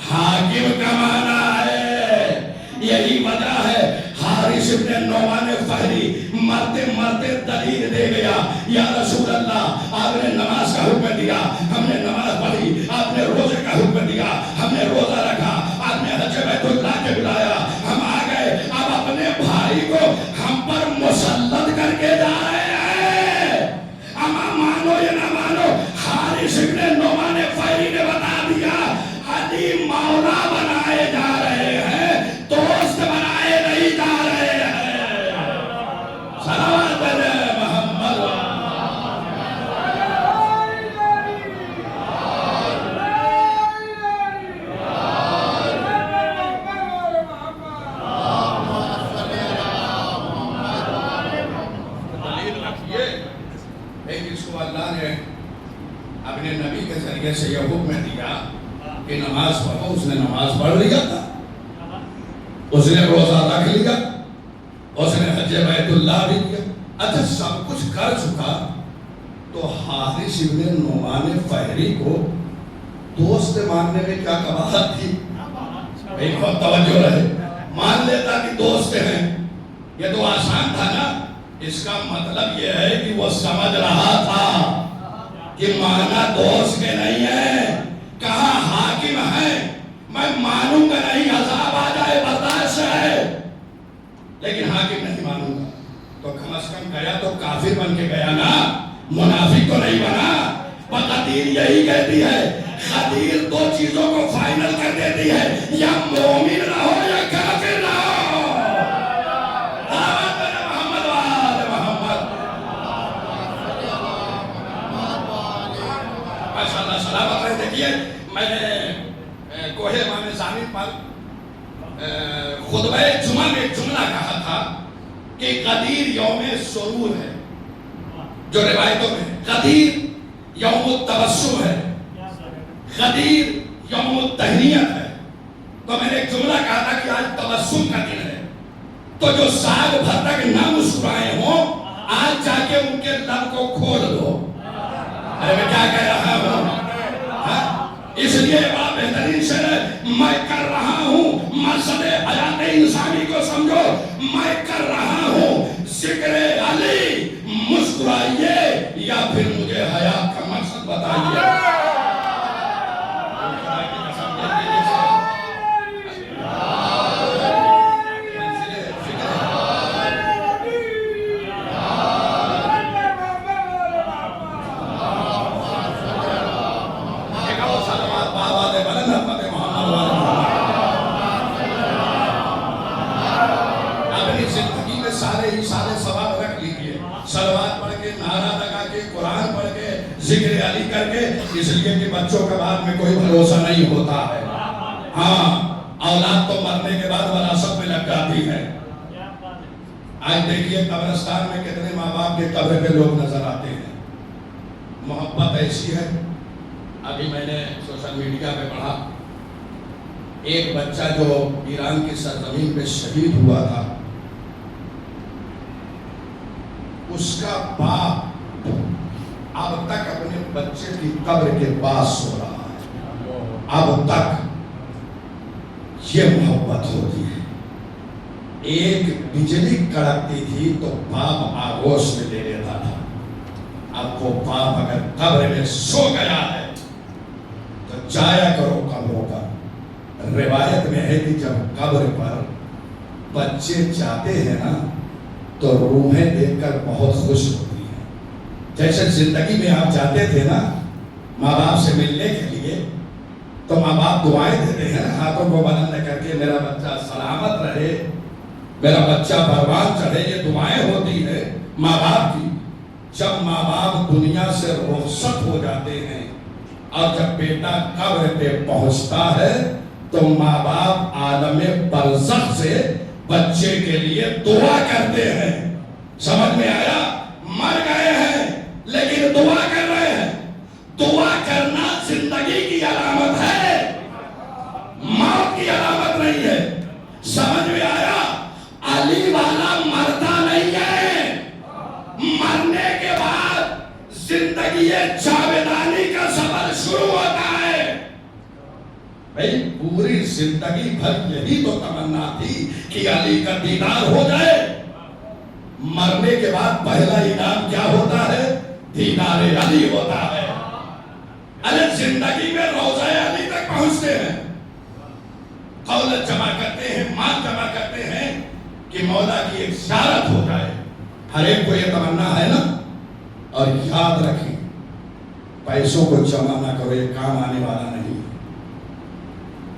حاکم کا معنی ہے۔ یہی وجہ ہے حارث بن نعمان فہری مرتے مرتے دلیل دے گیا، یا رسول اللہ آپ نے نماز کا حکم دیا، ہم نے نماز پڑھی، آپ نے روزے کا حکم دیا، ہم نے روزہ رکھا، آپ نے حج بیت اللہ کے بلایا، ہم آ گئے، اب اپنے بھائی کو ہم پر مسلط کر کے جا رہے ہیں، اما مانو یا نہ مانو۔ حارث بن نعمان فہری نے بتا دیا علی مولا بنائے جا رہے ہیں، دوست بنائے نہیں جا رہے ہیں۔ صلوات علی محمد۔ دلیل رکھیے ایک اس کو اللہ نے اپنے نبی کے ذریعے سے یہ حکم دیا کہ نماز پڑھو، اس نے نماز پڑھ لیا تھا، اس نے روزہ رکھ لیا، اس نے حج بیت اللہ بھی کیا۔ اچھا سب کچھ کر چکا تو حارث بن نعمان فہری کو دوست ماننے میں کیا قباحت تھی؟ بھئی بہت توجہ رہے، مان لیتا کہ دوست ہیں، یہ تو آسان تھا نا۔ اس کا مطلب یہ ہے کہ وہ سمجھ رہا تھا کہ مانا دوست کے نہیں ہے، کہاں حاکم ہے، میں مانوں گا نہیں، عذاب آ جائے برداشت ہے، لیکن حاکم نہیں مانوں گا۔ تو کم از کم گیا تو کافر بن کے گیا نا، منافق تو نہیں بنا۔ قدیر یہی کہتی ہے، قدیر دو چیزوں کو فائنل کر دیتی ہے، یا مومن رہو یا کافر رہو۔ دیکھیے میں نے کوہ امام زامن پر خطبہ جمعہ میں ایک جملہ کہا تھا کہ قدیر یوم سرور ہے، جو روایتوں میں قدیر یوم التبسم ہے، قدیر یوم التہنیت ہے۔ تو میں نے ایک جملہ کہا تھا کہ آج تبسم کا دن ہے، تو جو سال بھر تک نہ مسکرائے ہوں آج جا کے ان کے لب کو کھول دو۔ ارے میں کیا کہہ رہا ہوں؟ اس لیے بڑا بہترین شعر ہے، میں کر رہا ہوں مقصد حیات انسانی کو سمجھو. میں کر رہا ہوں ذکر علی، مسکرائیے یا پھر مجھے حیات کا مقصد بتائیے. سارے ثواب رکھ لیجیے، صلوات پڑھ کے، نعرہ لگا کے، قرآن پڑھ کے، ذکر علی کر کے، اس لیے کہ بچوں کے بعد میں کوئی بھروسہ نہیں ہوتا ہے. ہاں، اولاد تو مرنے کے بعد وراثت میں لگ جاتی ہے. آج دیکھیے قبرستان میں کتنے ماں باپ کے قبر پہ لوگ نظر آتے ہیں. محبت ایسی ہے. ابھی میں نے سوشل میڈیا پہ پڑھا، ایک بچہ جو ایران کی سرزمین پہ شہید ہوا تھا، اس کا باپ اب تک اپنے بچے کی قبر کے پاس سو رہا ہے. اب تک یہ محبت ہوتی ہے. ایک بجلی کڑکتی تھی تو باپ آگوش میں لے لیتا تھا. اب وہ باپ اگر قبر میں سو گیا ہے تو جایا کرو قبروں پر. روایت میں ہے کہ جب قبر پر بچے جاتے ہیں نا تو روحیں دیکھ کر بہت خوش ہوتی ہیں. جیسے زندگی میں آپ جاتے تھے نا ماں باپ سے ملنے کے لیے تو ماں باپ دعائیں دیتے ہیں ہاتھوں کو بلند کر کے، میرا بچہ سلامت رہے، میرا بچہ پروان چڑھے. یہ دعائیں ہوتی ہے ماں باپ کی. جب ماں باپ دنیا سے رخصت ہو جاتے ہیں اور جب بیٹا قبر پہ پہنچتا ہے تو ماں باپ عالم برزخ سے بچے کے لیے دعا کرتے ہیں. سمجھ میں آیا؟ مر گئے ہیں لیکن دعا کر رہے ہیں. دعا کرنا زندگی کی علامت ہے، موت کی علامت نہیں ہے. سمجھ میں آیا؟ علی والا مرتا نہیں ہے. مرنے کے بعد زندگی جاویدانی کا سفر شروع ہوتا ہے. بھئی پوری زندگی بھر یہی تو تمنا تھی کہ علی کا دیدار ہو جائے. مرنے کے بعد پہلا انعام کیا ہوتا ہے؟ دیدار علی ہوتا ہے. ارے زندگی میں روضہ علی تک پہنچتے ہیں، دولت جمع کرتے ہیں، مال جمع کرتے ہیں کہ مولا کی ایک زیارت ہو جائے. ہر ایک کو یہ تمنا ہے نا. اور یاد رکھیں، پیسوں کو جمع نہ کرو، یہ کام آنے والا نہیں.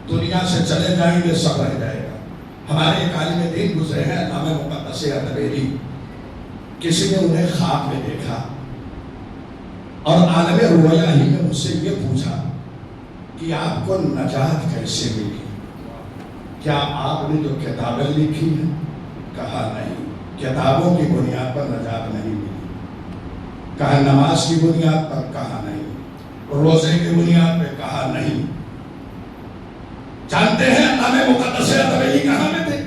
دنیا سے چلے جائیں گے، سب رہ جائے گا. ہمارے ایک عالم دین گزرے ہیں علامہ مقدس اردبیلی. کسی نے انہیں خواب میں دیکھا اور عالم رویا ہی میں مجھ سے یہ پوچھا کہ آپ کو نجات کیسے ملی؟ کیا آپ نے جو کتابیں لکھی ہیں؟ کہا نہیں، کتابوں کی بنیاد پر نجات نہیں ملی. کہا نماز کی بنیاد پر؟ کہا نہیں. روزے کی بنیاد پہ؟ کہا نہیں. جانتے ہیں علامہ مقدس اردبیلی کہاں میں تھے؟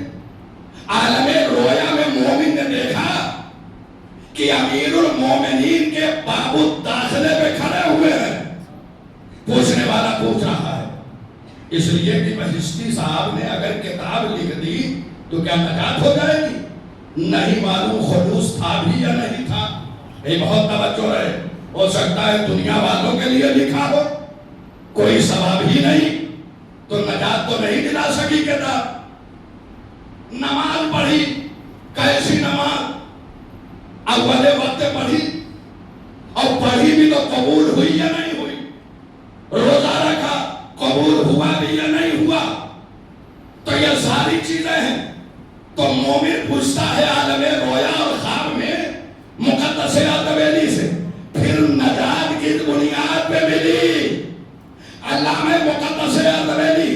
عالم رویا میں مومن نے دیکھا کہ امیر المومنین کے باب الداخلے پہ کھڑے ہوئے ہیں. پوچھنے والا پوچھ رہا ہے اس لیے کہ بہشتی صاحب نے اگر کتاب لکھ دی تو کیا نجات ہو جائے گی؟ نہیں معلوم خلوص تھا بھی یا نہیں تھا. یہ بہت توجہ رہے. ہو سکتا ہے دنیا والوں کے لیے لکھا ہو، کوئی ثواب ہی نہیں تو نجات تو نہیں دلا سکی کتاب. نماز پڑھی، کیسی نماز؟ اول وقت پڑھی، اور پڑھی بھی تو قبول ہوئی یا نہیں ہوئی؟ روزہ رکھا، قبول ہوا بھی یا نہیں ہوا؟ تو یہ ساری چیزیں ہیں. تو مومن پوچھتا ہے عالم رویا اور خواب میں مقدس اردبیلی سے، پھر نجات کس بنیاد پہ ملی؟ علامہ مقدس اردبیلی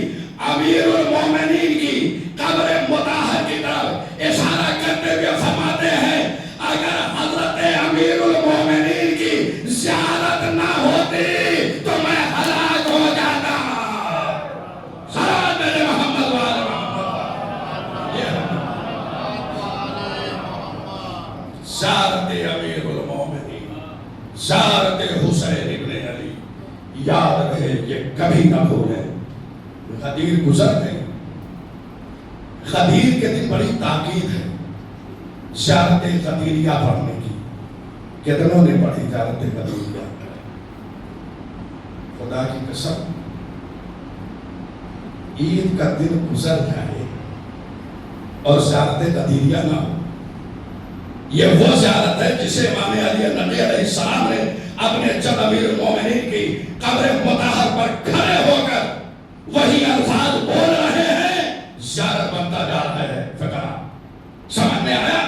امیر المومنین کی قبر مطہر کی طرف اشارہ کرتے ہوئے فرماتے ہیں اگر حضرت امیر المومنین کی زیارت نہ ہوتی تو میں ہلاک ہو جاتا. صلوات میرے محمد وآل محمد. زیارت امیر المومنین، زیارت حسین ابن علی، یاد رہے، یہ کبھی نہ بھولیں. غدیر گزر گئے، غدیر کے دن بڑی تاکید ہے زیارت غدیریہ پڑھنے کی. کتنوں نے پڑھی زیارت غدیریہ؟ خدا کی قسم عید کا دن گزر جائے اور زیارت غدیریہ نہ ہو. یہ وہ زیارت ہے جسے امام علی نبی علیہ السلام نے اپنے جب امیر المومنین کی قبر مطہر پر کھڑے ہو کر وہی الفاظ بول رہے ہیں زیارت بنتا جا رہا ہے. فقرہ سمجھ میں آیا؟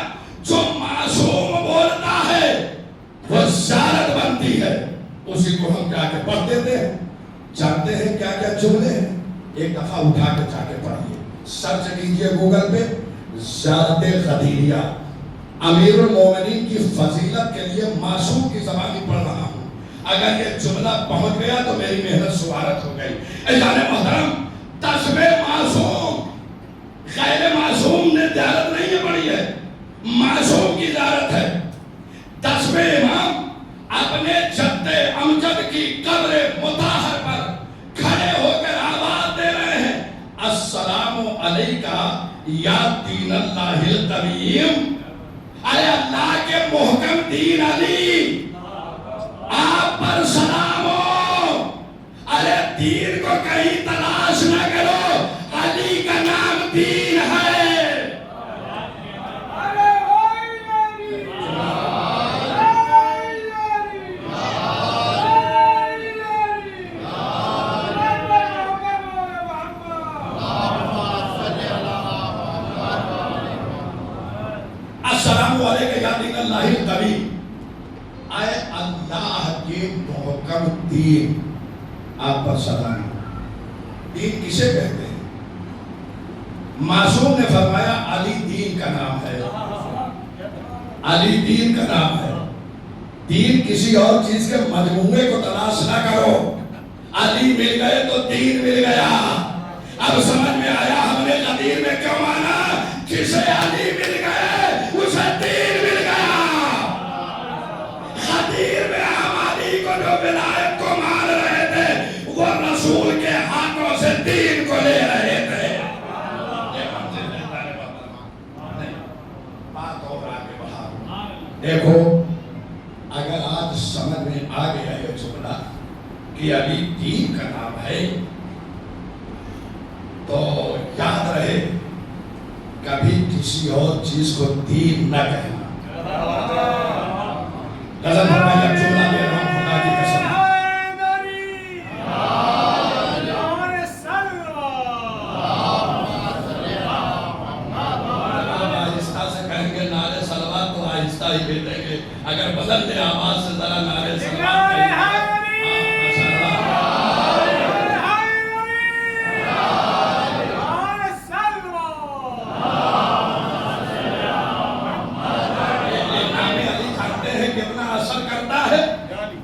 جو معصوم بولتا ہے وہ زیارت بنتی ہے. اسی کو ہم جا کے پڑھ دیتے ہیں. جانتے ہیں کیا کیا جملے ہیں؟ ایک دفعہ اٹھا کے جا کے پڑھیے, سرچ کیجئے گوگل پہ زیارت غدیریہ. امیر المومنین کی فضیلت کے لیے معصوم کی زبانی پڑھ رہا ہوں. اگر یہ جملہ پہنچ گیا تو میری محنت سوارت ہو گئی. اجان محترم, 10ویں معصوم غیر معصوم نے زیارت نہیں پڑھی ہے, معصوم کی زیارت ہے. 10ویں امام اپنے جد امجد کی قبر مطہر پر کھڑے ہو کر آواز دے رہے ہیں السلام علیکہ یا دین اللہ القویم. اے اللہ کے محکم دین علی, آپ پر سلام ہو. ارے دین کو کہیں تلاش نہ کرو, علی کا نام دین ہے. السلام علیکم یا دین اللہ القویم. اے اللہ کے محکم دین, آپ پر سلام. دین کسے کہتے ہیں؟ معصوم نے فرمایا علی دین کا نام ہے. علی دین کا نام ہے. دین کسی اور چیز کے مجموعے کو تلاش نہ کرو. علی مل گئے تو دین مل گیا. اب سمجھ میں آیا ہم نے غدیر میں کیوں مانا؟ کسے علی مل گئے اسے دین مل گیا. غدیر میں ہم علی کو جو ولایت کو مان رہے تھے وہ رسول کے ہاتھوں سے دین کو لے رہے تھے. بات اور آگے بڑھا. دیکھو اگر آج سمجھ میں آ گیا یہ جملہ کہ علی دین کا نام ہے تو یاد رہے کبھی کسی اور چیز کو دین نہ کہنا. قسم فرمایا جملہ دے رہا ہوں خدا کی قسم. آہستہ سے کہیں گے نعرے صلوات تو آہستہ ہی بھیجیں گے. اگر بلند آواز سے ذرا نعرے صلوات کہیں گے.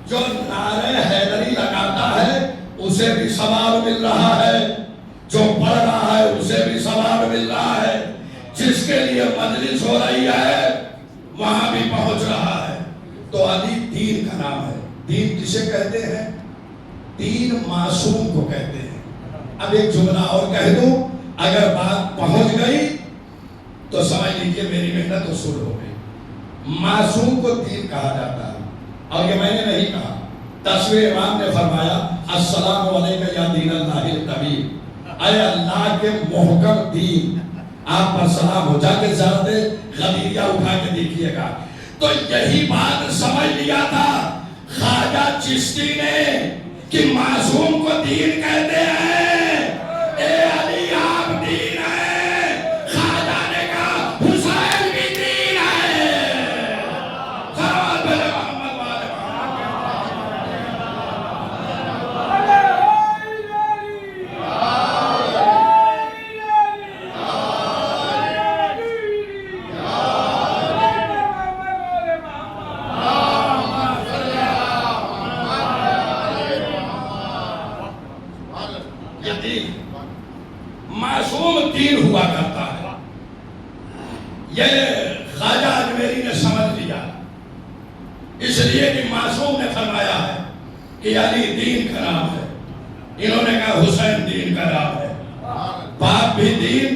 جو نعرے حیدری لگاتا ہے اسے بھی ثواب مل رہا ہے, جو پڑھ رہا ہے اسے بھی ثواب مل رہا ہے, جس کے لیے مجلس ہو رہی ہے وہاں بھی پہنچ رہا ہے. تو علی دین کا نام ہے. دین کسے کہتے ہیں؟ دین معصوم کو کہتے ہیں. اب ایک جملہ اور کہہ دوں, اگر بات پہنچ گئی تو سمجھ لیجیے میری محنت وصول ہو گئی. معصوم کو دین کہا جاتا ہے. اور یہ میں نے نہیں کہا, 10ویں امام نے فرمایا السلام علیکم یا دین اللہ القویم. اے اللہ کے محکم دین, آپ پر سلام ہو. جا کے زیارت غدیریہ اٹھا کے دیکھیے گا. تو یہی بات سمجھ لیا تھا خواجہ چشتی نے کہ معصوم کو دین کہتے ہیں. اے علی آپ دین ہے. خواجہ نے کہا حسین بھی دین ہے. خراب ہے محمد والے معصوم دین ہوا کرتا ہے. یہ خواجہ اجمیری نے سمجھ لیا, اس لیے کہ معصوم نے فرمایا ہے کہ علی دین کا نام ہے. انہوں نے کہا حسین دین کا نام ہے. باپ بھی دین,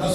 10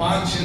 5-6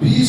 20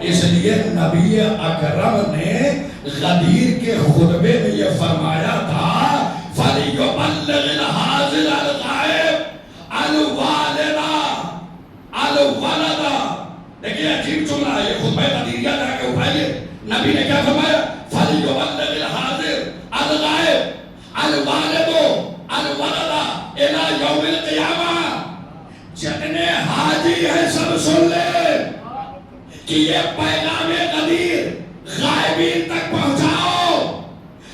اس لیے نبی اکرم نے غدیر کے خطبے میں یہ فرمایا تھا فَلْيُبَلِّغِ الْحَاضِرَ الْغَائِبَ الْوَالِدَ الْوَلَدَ۔ دیکھیے عجیب جملہ ہے، خطبہ غدیریہ جا کے اٹھائیے، نبی نے کیا فرمایا؟ فَلْيُبَلِّغِ الْحَاضِرَ الْغَائِبَ الْوَالِدُ الْوَلَدَ إِلَى يَوْمِ الْقِيَامَةِ۔ جتنے حاجی ہیں سب سن لے کہ یہ پیغام غدیر غائبین تک پہنچاؤ،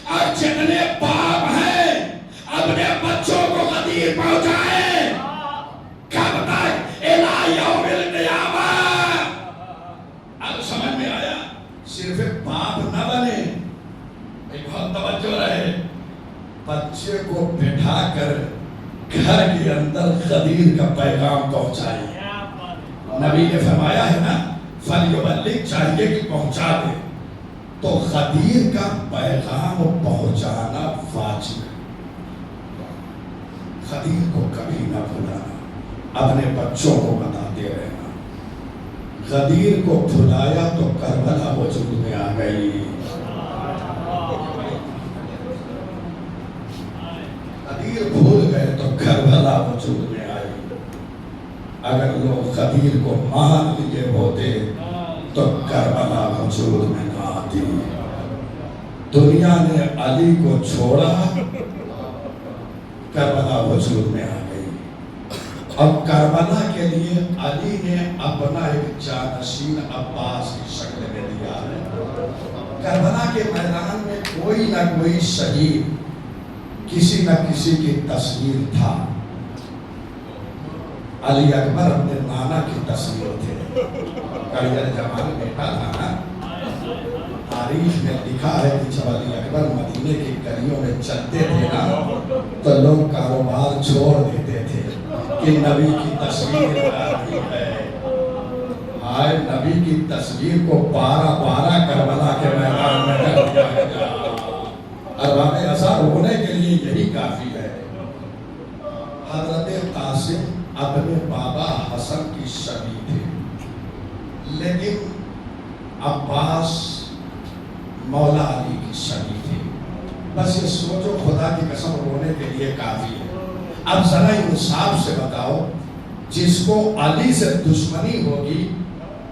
اور جتنے باپ ہیں اپنے بچوں کو غدیر پہنچائیں۔ کب تک؟ اِلَى يَوْمِ الْقِيَامَةِ۔ اب سمجھ میں آیا؟ صرف باپ نہ بنے، بہت توجہ رہے، بچے کو بٹھا کر گھر کے اندر غدیر کا پیغام پہنچائے۔ نبی نے فرمایا ہے نا فَلْيُبَلِّغ، چاہیے کہ پہنچا دے، تو غدیر کا پیغام پہنچانا واجب ہے۔ غدیر کو کبھی نہ بھلانا، اپنے بچوں کو بتاتے رہنا۔ غدیر کو بھلایا تو کربلا وجود میں آ گئی۔ غدیر بھول گئے تو کربلا وجود میں آئی۔ اگر لوگ غدیر کو مان لیے ہوتے تو کربلا وجود میں نہ آتی۔ دنیا نے علی کو چھوڑا، کربلا وجود میں آ گئی۔ اب کربلا کے لیے علی نے اپنا ایک جانشین عباس کی شکل میں دیا ہے۔ کربلا کے میدان میں کوئی نہ کوئی شہید کسی نہ کسی کی تصویر تھا۔ علی اکبر اپنے نانا کی تصویر تھے، کڑیل جمال بیٹا تھا نا۔ تاریخ میں لکھا ہے کہ جب علی اکبر مدینے کی گلیوں میں چلتے تھے نا تو لوگ کاروبار چھوڑ دیتے تھے کہ نبی کی تصویر آتی ہے۔ ہائے نبی کی تصویر کو پارا کربلا کے میدان میں کر دیا گیا۔ ارباب اثر ہونے کے لیے یہی کافی ہے۔ حضرت قاسم اپنے بابا حسن کی شبیہ تھے، لیکن عباس مولا علی کی شبیہ تھے۔ بس یہ سوچو، خدا کی قسم رونے کے لیے کافی ہے۔ اب ذرا انصاف سے بتاؤ، جس کو علی سے دشمنی ہوگی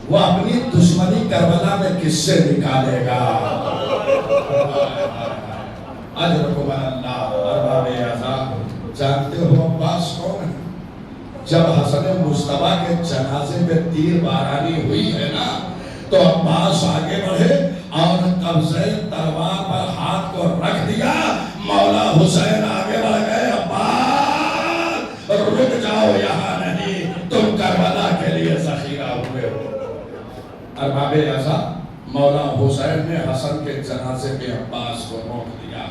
وہ اپنی دشمنی کربلا میں کس سے نکالے گا؟ اجرکم اللہ۔ ارباب اعزاز، جانتے ہو عباس کون ہے؟ جب حسن مصطفیٰ کے جنازے میں تیر بارانی ہوئی ہے نا تو عباس آگے بڑھے اور قبضہ تلوار پر ہاتھ کو رکھ دیا۔ مولا حسین آگے بڑھ گئے، عباس رک جاؤ، یہاں نہیں، تم کربلا کے لیے ذخیرہ ہوئے ہو۔ ارباب اعزاز، مولا حسین نے حسن کے جنازے میں عباس کو روک دیا۔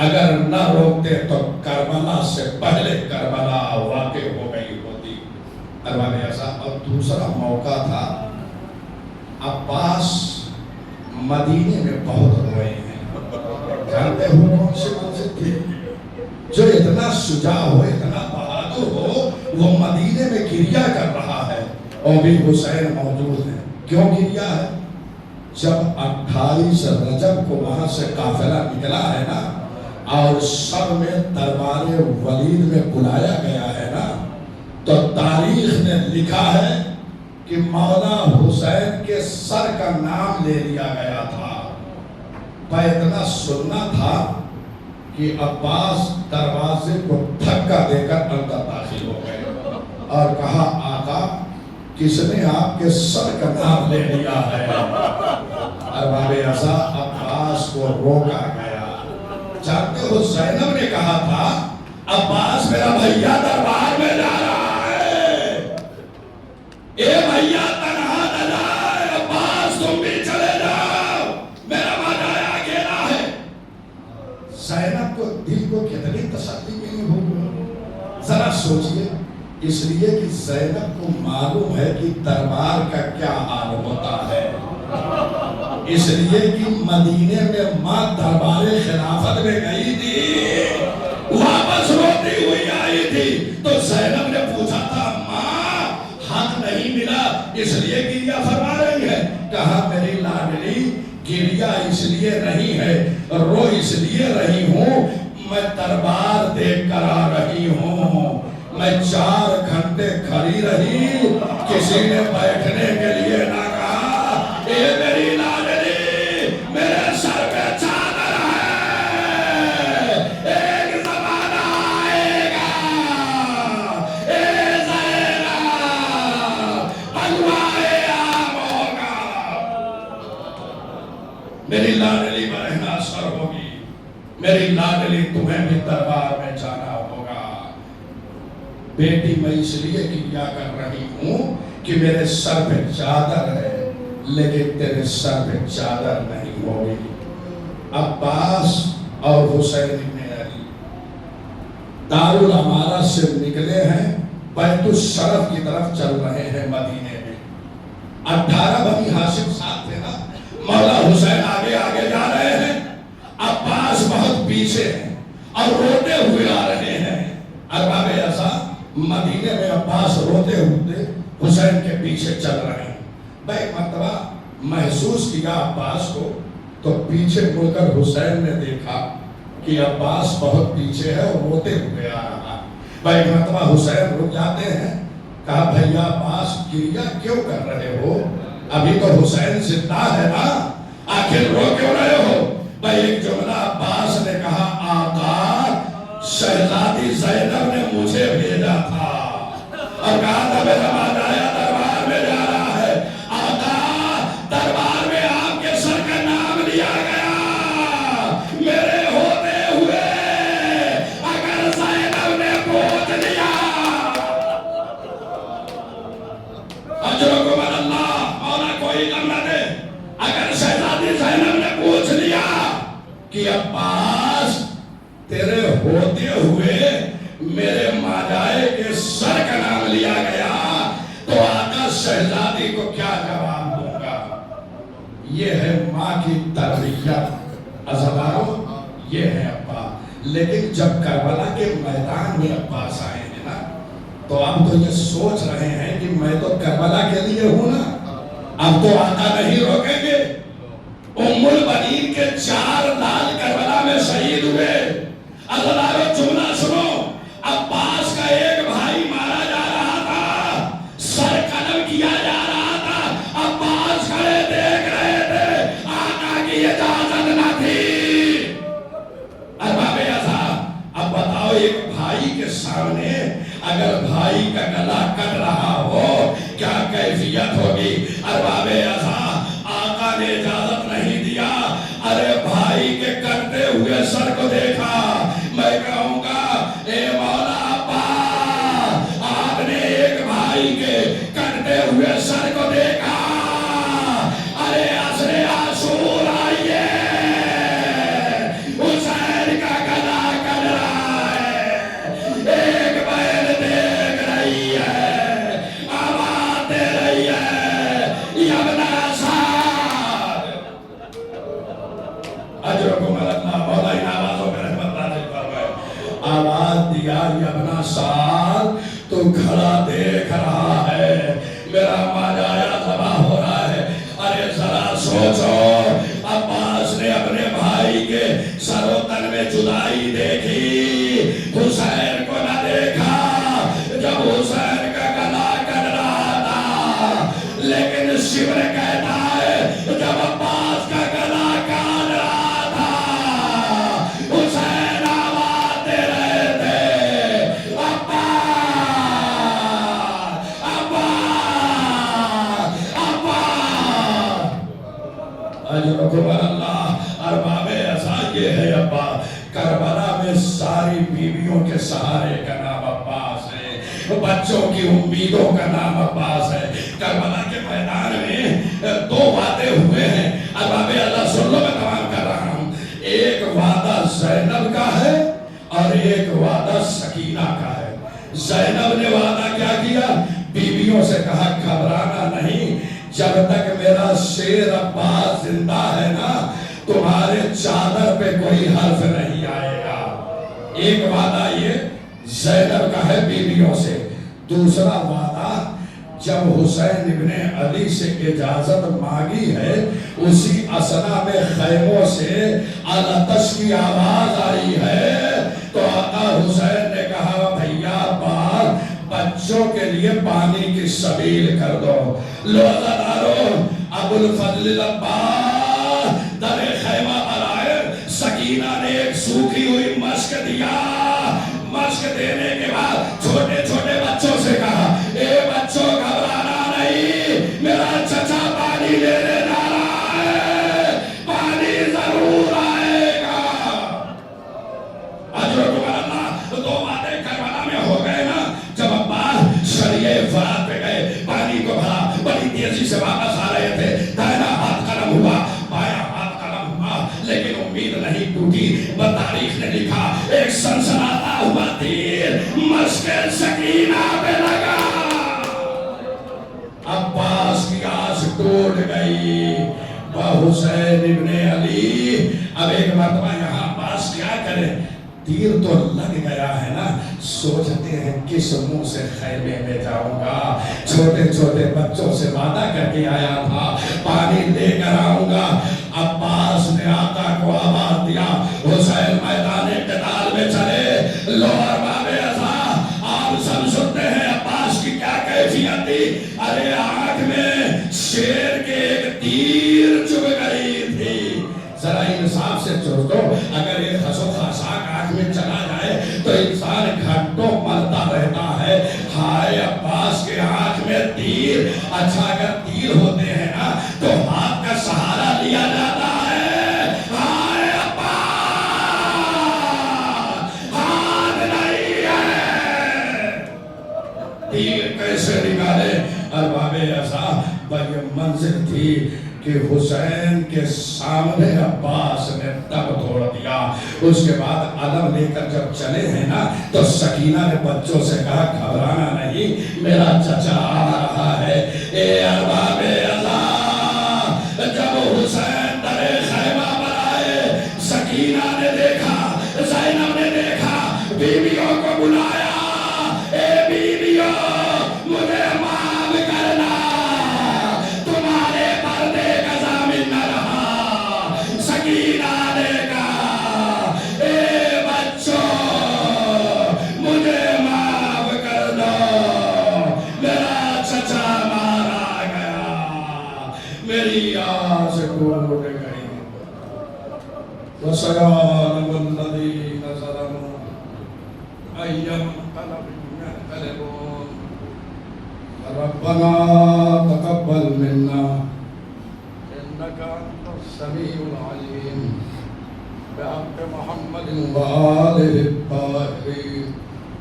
اگر نہ روکتے تو کربلا سے پہلے کربلا واقع ہو گئی ہوتی۔ ارباب اعزاز، اور دوسرا موقع تھا، عباس مدینے میں بہت روئے ہیں۔ جانتے ہو کون سی مسجد تھی؟ جو اتنا شجاع ہو، اتنا بہادر ہو، وہ مدینے میں گریہ کر رہا ہے اور بھی حسین موجود ہیں۔ کیوں گریہ ہے؟ جب 28 رجب کو وہاں سے قافلہ نکلا ہے نا اور سب میں دربار ولید میں بلایا گیا ہے نا، تو تاریخ نے لکھا ہے کہ مولا حسین کے سر کا نام لے لیا گیا تھا۔ پر اتنا سننا تھا کہ عباس دروازے کو دھکا دے کر اندر داخل ہو گئے اور کہا آقا کس نے آپ کے سر کا نام لے لیا ہے؟ ارباب اعزاز، عباس کو روکا گیا۔ جانتے ہو زینب نے کہا تھا عباس میرا بھیا دربار میں جا رہا ہے، اے بھیا تنہا نہ جائے، عباس تم بھی چلے جاؤ، میرا بھائی اکیلا ہے۔ زینب کو دل کو کتنی تسلی ملی ہوگی، ذرا سوچئے۔ اس لیے کہ زینب کو معلوم ہے کہ دربار کا کیا حال ہوتا ہے، اس لیے کہ مدینے میں ماں دربار خلافت میں گئی تھی، واپس روتی ہوئی آئی تھی، تو زینب نے پوچھا تھا ماں حق نہیں ملا اس لیے گریہ فرما رہی ہے؟ کہا میری لاڈلی گریا اس لیے نہیں ہے، رو اس لیے رہی ہوں، میں دربار دیکھ کر آ رہی ہوں۔ میں 4 گھنٹے کھڑی رہی، کسی نے بیٹھنے کے لیے نہ کہا۔ اے میری لاڈلی میرے سر پہ چادر ہے، ایک زمانہ آئے گا، اے زینب بلوائے عام ہوگا، میری لاڈلی برہنہ سر ہوگی، میری لاڈلی تمہیں بھی دربار میں جانا ہوگا۔ بیٹی میں اس لیے کیا کر رہی ہوں کہ میرے سر پہ چادر ہے، لیکن تیرے سر پہ چادر نہیں ہوگی۔ عباس اور حسین ابن علی دارالامارہ سے نکلے ہیں، بیت الشرف کی طرف چل رہے ہیں مدینے میں۔ 18 بنی ہاشم ساتھ تھے نا، مولا حسین آگے آگے جا رہے ہیں، عباس بہت پیچھے ہیں اور روتے ہوئے آ رہے ہیں۔ ارباب ایسا مدینے میں عباس روتے ہوتے حسین کے پیچھے چل رہے ہیں۔ بھائی مرتبہ محسوس کیا عباس کو، تو پیچھے مڑ کر حسین نے دیکھا کہ عباس بہت پیچھے ہے اور روتے ہوئے آ رہا ہے۔ بھائی مرتبہ حسین رک جاتے ہیں، کہا بھیا عباس گریہ کیوں کر رہے ہو؟ ابھی تو حسین زندہ ہے نا، آخر رو کیوں رہے ہو؟ بھائی ایک جملہ عباس نے کہا، آقا شہزادی زینب نے مجھے بھیجا تھا اور کہا تھا میرا ماجایا دربار میں جا رہا ہے، آقا دربار میں آپ کے سر کا نام لیا گیا، میرے ہوتے ہوئے اگر زینب نے پوچھ لیا، اجرکم اللہ، مولا کوئی غم نہ دے، اگر شہزادی زینب نے پوچھ لیا کہ عباس تیرے ہوتے ہوئے میرے ماجائے کے سر کا نام لیا گیا، تو آقا شہزادی کو کیا جواب دوں گا؟ یہ ہے ماں کی تربیت عزیزانو، یہ ہے ابا۔ لیکن جب کربلا کے میدان میں عباس آئے ہیں نا، تو اب تو یہ سوچ رہے ہیں کہ میں تو کربلا کے لیے ہوں نا، اب تو آقا نہیں روکیں گے۔ ام البنین کے 4 لال کربلا میں شہید ہوئے۔ اللہ جملہ سنو، عباس کا ایک بھائی مارا جا رہا تھا، سر قلم کیا جا رہا تھا، عباس کھڑے دیکھ رہے تھے، آقا کی اجازت نہ تھی۔ ارباب ایسا، اب بتاؤ ایک بھائی کے سامنے اگر بھائی کا گلا کٹ رہا ہو کیا کیفیت ہوگی؟ ارباب ایسا، آقا نے اجازت نہیں دیا، ارے بھائی کے کٹتے ہوئے سر کو دیکھا، میں کہوں گا اے مولا عباس، آپ نے ایک بھائی کے کٹتے ہوئے سر کو دیکھا، ارے عصر عاشور آئیے، حسین کا گلا کٹ رہا ہے، ایک بہن دیکھ رہی ہے، آواز دے رہی ہے، یبنا سعد، اجرکم اللہ، مولا ان آوازوں میں رحمت نازل فرمائے۔ آواز دیا یبنا سعد، تو کھڑا دیکھ رہا ہے، میرا ماجایا ذبح ہو رہا ہے۔ ارے ذرا سوچو، عباس نے اپنے بھائی کے سر و تن میں جدائی دیکھی، حسین کو نہ دیکھا، جب حسین کا گلا کٹ رہا تھا، لیکن شبر کہتا ہے جب عباس کا گلا کاٹ رہا تھا، حسین آواز دے رہے تھے، عباس، عباس، عباس، اجرکم اللہ۔ ارباب ایسا یہ ہے ابا، کربلا میں ساری بیویوں کے سہارے کا نام عباس ہے، بچوں کی امیدوں کا نام عباس ہے۔ کربلا کے میدان میں 2 وعدے ہوئے ہیں، ارباب اللہ سن لو، میں تمام کر رہا ہوں۔ ایک وعدہ زینب کا ہے اور ایک وعدہ سکینہ کا ہے۔ زینب نے وعدہ کیا کیا؟ بیویوں سے کہا گھبرانا نہیں، جب تک میرا شیر عباس زندہ ہے نا، تمہارے چادر پہ کوئی حرف نہیں آئے گا۔ ایک وعدہ یہ زینب کا ہے بیویوں سے، دوسرا وعدہ جب حسین ابن علی سے اجازت مانگی ہے اسی اسنا میں خیموں سے آتش کی آواز آئی ہے تو آقا حسین نے کہا بھیا باہر بچوں کے لیے پانی کی سبیل کر دو. لو عزادارو ابو الفضل عباس در خیمہ پر آئے. سکینہ نے ایک سوکھی ہوئی مشک دیا. مشک دینے کے بعد چھوٹے چھوٹے بچوں سے کہا اے بچوں گھبرانا نہیں, میرا چچا پانی لینے جا رہا ہے, پانی ضرور آئے گا. اجرکم اللہ. تو 2 باتیں کربلا میں ہو گئے نا. جب عباس شریعہ فرات پہ گئے پانی کو بھرا, بڑی تیزی سے واپس آ رہے تھے. دائنا ہاتھ قلم ہوا, بایاں ہاتھ قلم ہوا, لیکن امید نہیں ٹوٹی. تاریخ نے لکھا ایک سنسناتا ہوا تیر مشک سکینہ پہ لگا. عباس کی آس ٹوٹ گئی. حسین ابن علی اب ایک مرتبہ یہاں عباس کیا کرے, تیر تو لگ گیا ہے نا, سوچتے ہیں کس منہ سے خیمے میں جاؤں گا. چھوٹے چھوٹے بچوں سے وعدہ کر کے آیا تھا پانی لے کر آؤں گا. عباس نے آقا کو آواز دیا. حسین میدان قتال میں چلے. لو ارباب عزا آپ سب سنتے ہیں عباس کی کیا کیفیت تھی. ارے آنکھ میں شیر کے ایک تیر چبھ گئی تھی. ذرا انصاف سے سوچو, اگر ایک خسو خاشاک آنکھ میں چلا جائے تو انسان گھنٹوں مرتا رہتا ہے. ہائے عباس کے آنکھ میں تیر. اچھا اگر تیر ہوتے ہیں نا تو ہاتھ کا سہارا لیا جاتا ہے. ہائے عباس ہاتھ نہیں ہے, تیر کیسے نکالے. ارباب عزا یہ منزل تھی کہ حسین کے سامنے عباس نے تب توڑ دیا. اس کے بعد علم لے کر جب چلے ہیں نا تو سکینہ نے بچوں سے کہا گھبرانا نہیں, میرا چچا آ رہا ہے. اے ارباب عزا جب حسین در خیمہ پر آئے, سکینہ نے دیکھا, زینب نے دیکھا, بیویوں کو بلایا. اے بیویوں مجھے معاف کرنا, تمہارے پردے کا ضامن نہ رہا. سکینہ نے کہا اے بچوں مجھے معاف کر دو, میرا چچا مارا گیا, میری آس ٹوٹ گئی. وَسَيَعْلَمُ الَّذِينَ ظَلَمُوا أَيَّ مُنقَلَبٍ يَنقَلِبُونَ. ربنا تقبل منا انك انت السميع العليم بحق محمد وآله الطاهرين.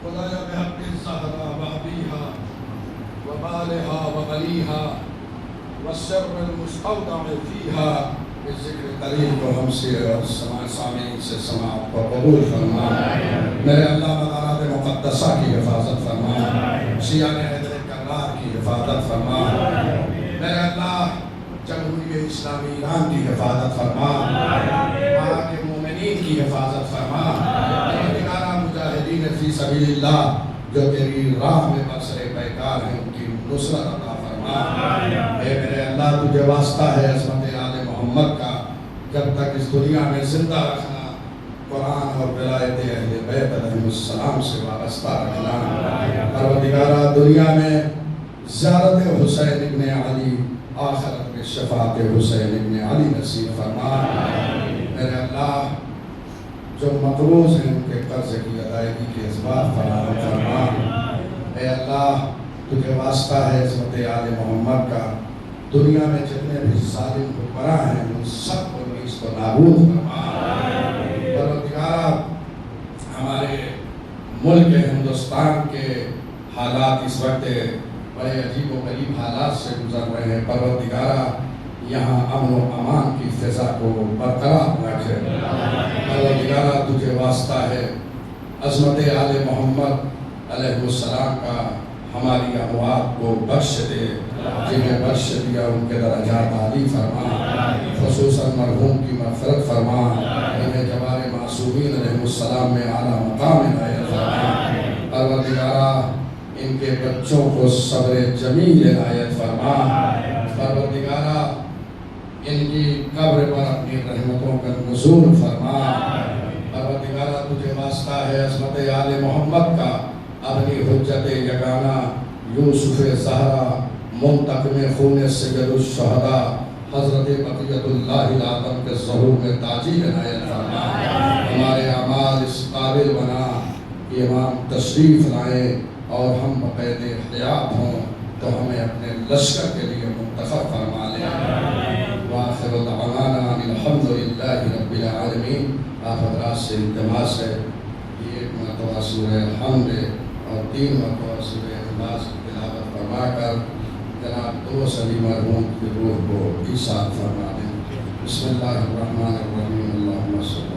خدایا بحق الزهراء وأبيها ومالها وبنيها والسر المستودع فيها بالذکر قریب کو ہم سے اور سامعین سے سماعت کو قبول فرما. میرے اللہ مزارات مقدسہ کی حفاظت فرما, شیعہ حیدر کرار کی حفاظت فرما. میرے اللہ جمہوریہ اسلامی ایران کی حفاظت فرما, وہاں کے مومنین کی حفاظت فرما. پروردگارہ مجاہدین فی سبیل اللہ جو تیری راہ میں برسر پیکار ہیں ان کی نصرت عطا فرما. اے میرے اللہ تجھے واسطہ ہے عظمت آل محمد کا, جب تک اس دنیا میں زندہ رکھنا, قرآن اور ولایت اہل بیت علیہ السلام سے وابستہ رکھنا. پروردگارہ دنیا میں زیارت حسین ابن علی, آخرت میں شفاعت حسین ابن علی نصیب فرما. میرے اللہ جو مقروض ہیں ان کے قرض کی ادائیگی کے اسباب فراہم فرما. اے اللہ تجھے واسطہ ہے عظمت آل محمد کا, دنیا میں جتنے بھی ظالم حکمراں ہیں ان سب کو نیز کو نابود فرما. پروردگارہ ہمارے ملک ہندوستان کے حالات اس وقت بڑے عجیب و غریب حالات سے گزر رہے ہیں. پروردگارہ یہاں امن و امان کی فضا کو برقرار رکھے. پروردگارہ تجھے واسطہ ہے عظمت آل محمد علیہ السلام کا ہماری اموات کو بخش دے, جنہیں بخش دیا ان کے درجات عالی فرما, خصوصاً مرحوم کی مغفرت فرما, انہیں جوار معصومین علیہ السلام میں اعلیٰ مقام عنایت فرما. پروردگارہ ان کے بچوں کو صبر جمیل عنایت فرما پروردگارا ان کی قبر پر اپنی رحمتوں کا نزول فرما پروردگارا تجھے واسطہ ہے عظمت آل محمد کا اپنی حجت یگانہ یوسف زہرا منتقم خون سید الشہداء حضرت بقیت اللہ العظم کے ظہور میں تاجی عنایت فرما ہمارے اعمال اس قابل بنا کہ امام تشریف لائیں اور ہم بقید حیات ہوں تو ہمیں اپنے لشکر کے لیے منتخب فرما لیں وآخر دعوانا ان الحمدللہ رب العالمین آپ حضرات سے التماس ہے کہ ایک مرتبہ سورہ الحمد اور 3 مرتبہ سورہ اخلاص کی تلاوت فرما کر جناب دوست علی مرحوم کی روح کو ایثار فرما دیں بسم اللہ الرحمن الرحیم اللہم صلی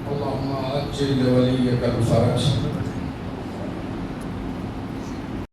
اللهم عجل لوليك الفرج